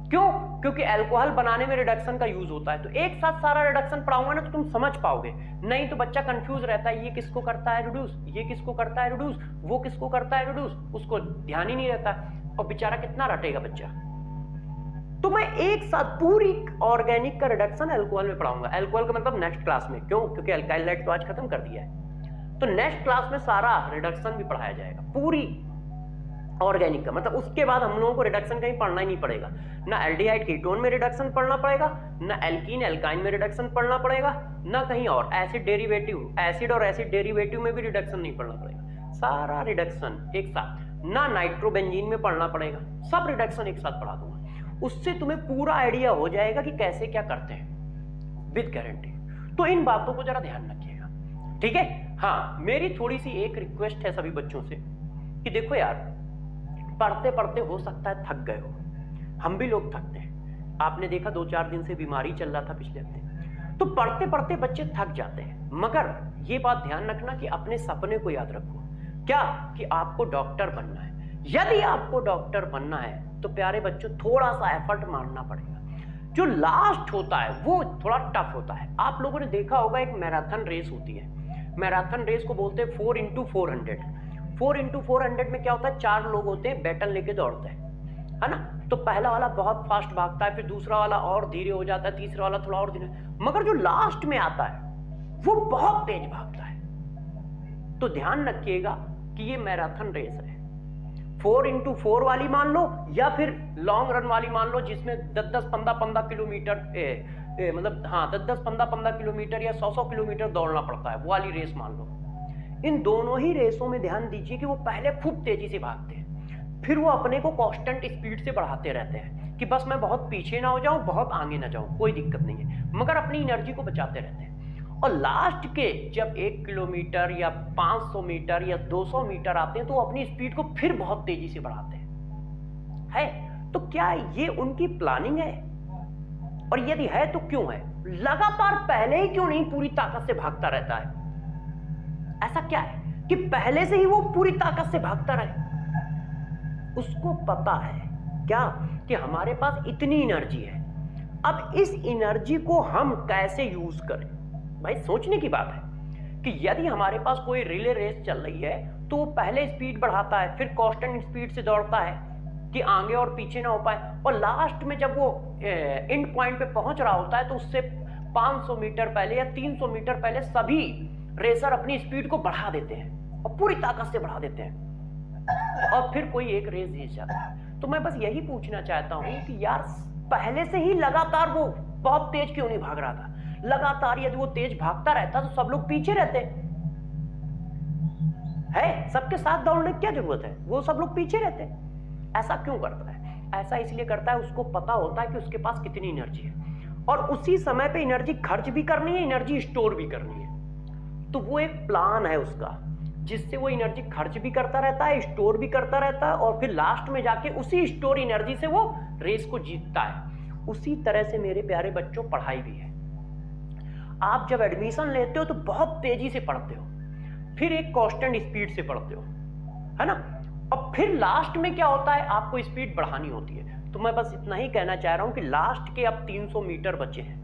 क्यों, क्योंकि अल्कोहल बनाने में रिडक्शन का यूज होता है, तो एक साथ सारा रिडक्शन पढ़ाऊंगा ना तो तुम समझ पाओगे। नहीं तो बच्चा कंफ्यूज रहता है, ये किसको करता है रिड्यूस, ये किसको करता है रिड्यूस, वो किसको करता है रिड्यूस, उसको ध्यान ही नहीं रहता, और बेचारा कितना रटेगा बच्चा। तो मैं एक साथ पूरी ऑर्गेनिक का रिडक्शन अल्कोहल में पढ़ाऊंगा। अल्कोहल का मतलब नेक्स्ट क्लास में, क्यों, क्योंकि अल्काइल हैलाइड तो आज खत्म कर दिया है, तो नेक्स्ट क्लास में सारा रिडक्शन भी पढ़ाया जाएगा, पूरी ऑर्गेनिक का। मतलब उसके बाद हम लोगों को रिडक्शन कहीं पढ़ना ही नहीं पड़ेगा, ना एल्डिहाइड कीटोन में रिडक्शन पढ़ना पड़ेगा, ना एल्कीन एल्काइन में रिडक्शन पढ़ना पड़ेगा, ना कहीं और एसिड डेरिवेटिव, एसिड और एसिड डेरिवेटिव में भी रिडक्शन नहीं पढ़ना पड़ेगा, सारा रिडक्शन एक साथ। ना नाइट्रोबेंजीन में पढ़ना पड़ेगा, सब रिडक्शन एक साथ पढ़ा दूंगा। उससे तुम्हें पूरा आइडिया हो जाएगा कि कैसे क्या करते हैं विद गारंटी। तो इन बातों को जरा ध्यान रखिएगा, ठीक है। हाँ, मेरी थोड़ी सी एक रिक्वेस्ट है सभी बच्चों से कि देखो यार, पढ़ते पढ़ते हो सकता है थक गए हो, हम भी लोग थकते हैं। आपने देखा 2-4 दिन से बीमारी चल रहा था पिछले हफ्ते, तो पढ़ते पढ़ते बच्चे थक जाते हैं। मगर ये बात ध्यान रखना कि अपने सपने को याद रखो, क्या कि आपको डॉक्टर बनना है। यदि आपको डॉक्टर बनना है तो प्यारे बच्चों थोड़ा सा एफर्ट मारना पड़ेगा। जो लास्ट होता है वो थोड़ा टफ होता है। आप लोगों ने देखा होगा एक मैराथन रेस होती है, मैराथन रेस को बोलते हैं 4x400। 4x400 में क्या होता है, 4 लोग होते हैं, बैटन लेके दौड़ते हैं, है ना। तो पहला वाला बहुत फास्ट भागता है, फिर दूसरा वाला और धीरे हो जाता है, तीसरा वाला थोड़ा और धीरे, मगर जो लास्ट में आता है वो बहुत तेज भागता है। तो ध्यान रखिएगा कि ये मैराथन रेस है, 4x4 वाली मान लो या फिर लॉन्ग रन वाली मान लो, जिसमें 10-10, 15-15 किलोमीटर मतलब हाँ 10-10, 15-15 किलोमीटर या 100-100 किलोमीटर दौड़ना पड़ता है, वो वाली रेस मान लो। इन दोनों ही रेसों में ध्यान दीजिए कि वो पहले खूब तेजी से भागते हैं, फिर वो अपने को कांस्टेंट स्पीड से बढ़ाते रहते हैं कि बस मैं बहुत पीछे ना हो जाऊं, बहुत आगे ना जाऊं, कोई दिक्कत नहीं है, मगर अपनी एनर्जी को बचाते रहते हैं। और लास्ट के जब 1 किलोमीटर या 500 मीटर या 200 मीटर आते हैं तो अपनी स्पीड को फिर बहुत तेजी से बढ़ाते हैं। तो क्या ये उनकी प्लानिंग है? और यदि है तो क्यों है? लगातार पहले ही क्यों नहीं पूरी ताकत से भागता रहता है? ऐसा क्या है कि पहले से ही वो पूरी ताकत से भागता रहे? उसको पता है क्या कि हमारे पास इतनी एनर्जी है, अब इस एनर्जी को हम कैसे यूज करें। भाई सोचने की बात है कि यदि हमारे पास कोई रिले रेस चल रही है तो वो पहले स्पीड बढ़ाता है, फिर कांस्टेंट स्पीड से दौड़ता है कि आगे और पीछे ना हो पाए, और लास्ट में जब वो एंड पॉइंट पे पहुंच रहा होता है तो उससे 500 मीटर पहले या 300 मीटर पहले सभी रेसर अपनी स्पीड को बढ़ा देते हैं और पूरी ताकत से बढ़ा देते हैं, और फिर कोई एक रेस जीत जाता है। तो मैं बस यही पूछना चाहता हूं कि यार पहले से ही लगातार वो बहुत तेज क्यों नहीं भाग रहा था? लगातार यदि वो तेज भागता रहता तो सब लोग पीछे रहते है, सबके साथ दौड़ने की क्या जरूरत है, वो सब लोग पीछे रहते। ऐसा क्यों करता है? ऐसा इसलिए करता है, उसको पता होता है कि उसके पास कितनी एनर्जी है और उसी समय पे एनर्जी खर्च भी करनी है, एनर्जी स्टोर भी करनी है। तो वो एक प्लान है उसका जिससे वो एनर्जी खर्च भी करता रहता है, स्टोर भी करता रहता है, और फिर लास्ट में जाके उसी स्टोर एनर्जी से वो रेस को जीतता है। उसी तरह से मेरे प्यारे बच्चों पढ़ाई भी है। आप जब एडमिशन लेते हो तो बहुत तेजी से पढ़ते हो, फिर एक कांस्टेंट स्पीड से पढ़ते हो, है ना, और फिर लास्ट में क्या होता है, आपको स्पीड बढ़ानी होती है। तो मैं बस इतना ही कहना चाह रहा हूं कि लास्ट के अब 300 मीटर बचे हैं।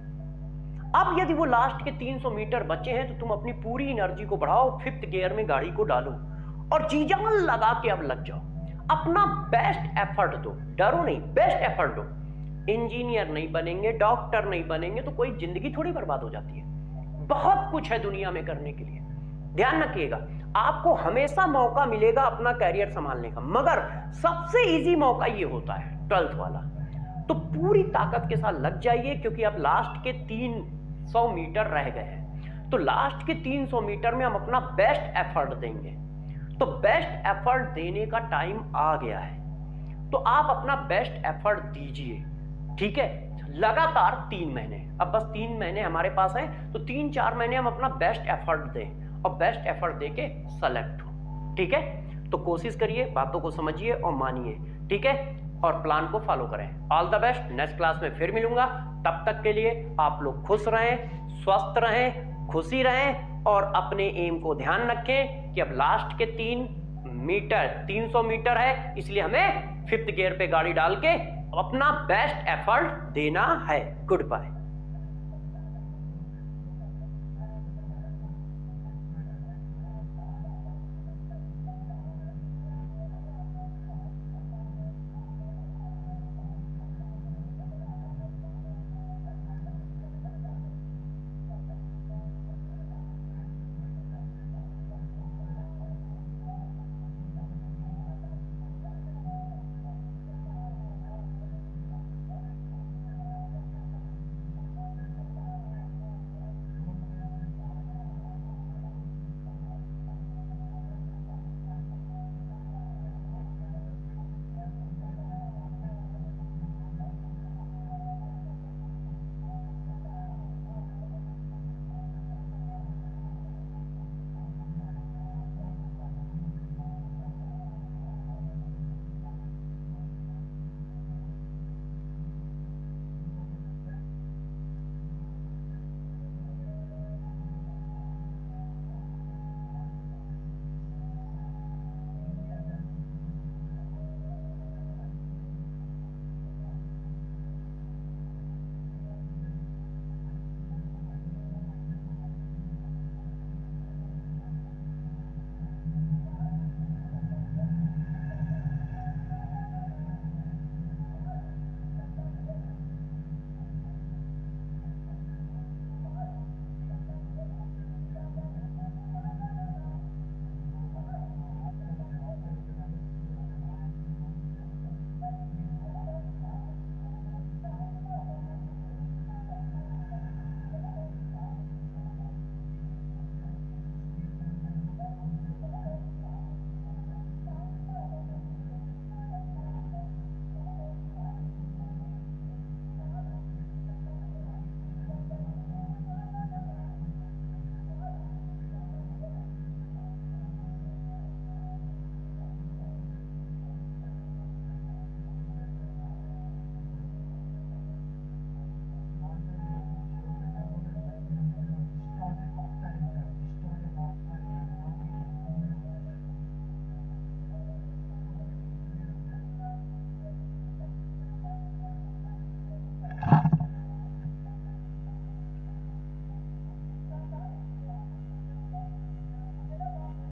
अब यदि वो लास्ट के 300 मीटर बचे हैं तो तुम अपनी पूरी एनर्जी को बढ़ाओ, 5th गियर में गाड़ी को डालो और जी जान लगा के अब लग जाओ, अपना बेस्ट एफर्ट दो, डरो नहीं, बेस्ट एफर्ट दो। इंजीनियर नहीं बनेंगे, डॉक्टर नहीं बनेंगे तो कोई जिंदगी थोड़ी बर्बाद हो जाती है। बहुत कुछ है दुनिया में करने के लिए। ध्यान रखिएगा, आपको हमेशा मौका मिलेगा अपना कैरियर संभालने का, मगर सबसे इजी मौका ये होता है 12th वाला। तो पूरी ताकत के साथ लग जाइए, क्योंकि अब लास्ट के 300 मीटर रह गए हैं। तो लास्ट के 300 मीटर में हम अपना बेस्ट एफर्ट देंगे। तो बेस्ट एफर्ट देने का टाइम आ गया है, तो आप अपना बेस्ट एफर्ट दीजिए, ठीक है। लगातार 3 महीने, अब बस 3 महीने हमारे पास है, तो 3-4 महीने हम अपना बेस्ट एफर्ट दें और बेस्ट एफर्ट देके सेलेक्ट हो, ठीक है। तो कोशिश करिए, बातों को समझिए और मानिए, ठीक है, और प्लान को फॉलो करें। All the best. Next class में फिर मिलूंगा, तब तक के लिए आप लोग खुश रहें, स्वस्थ रहें, खुशी रहें और अपने एम को ध्यान रखें कि अब लास्ट के 300 मीटर है, इसलिए हमें 5th गियर पे गाड़ी डाल के अपना बेस्ट एफर्ट देना है। Good bye.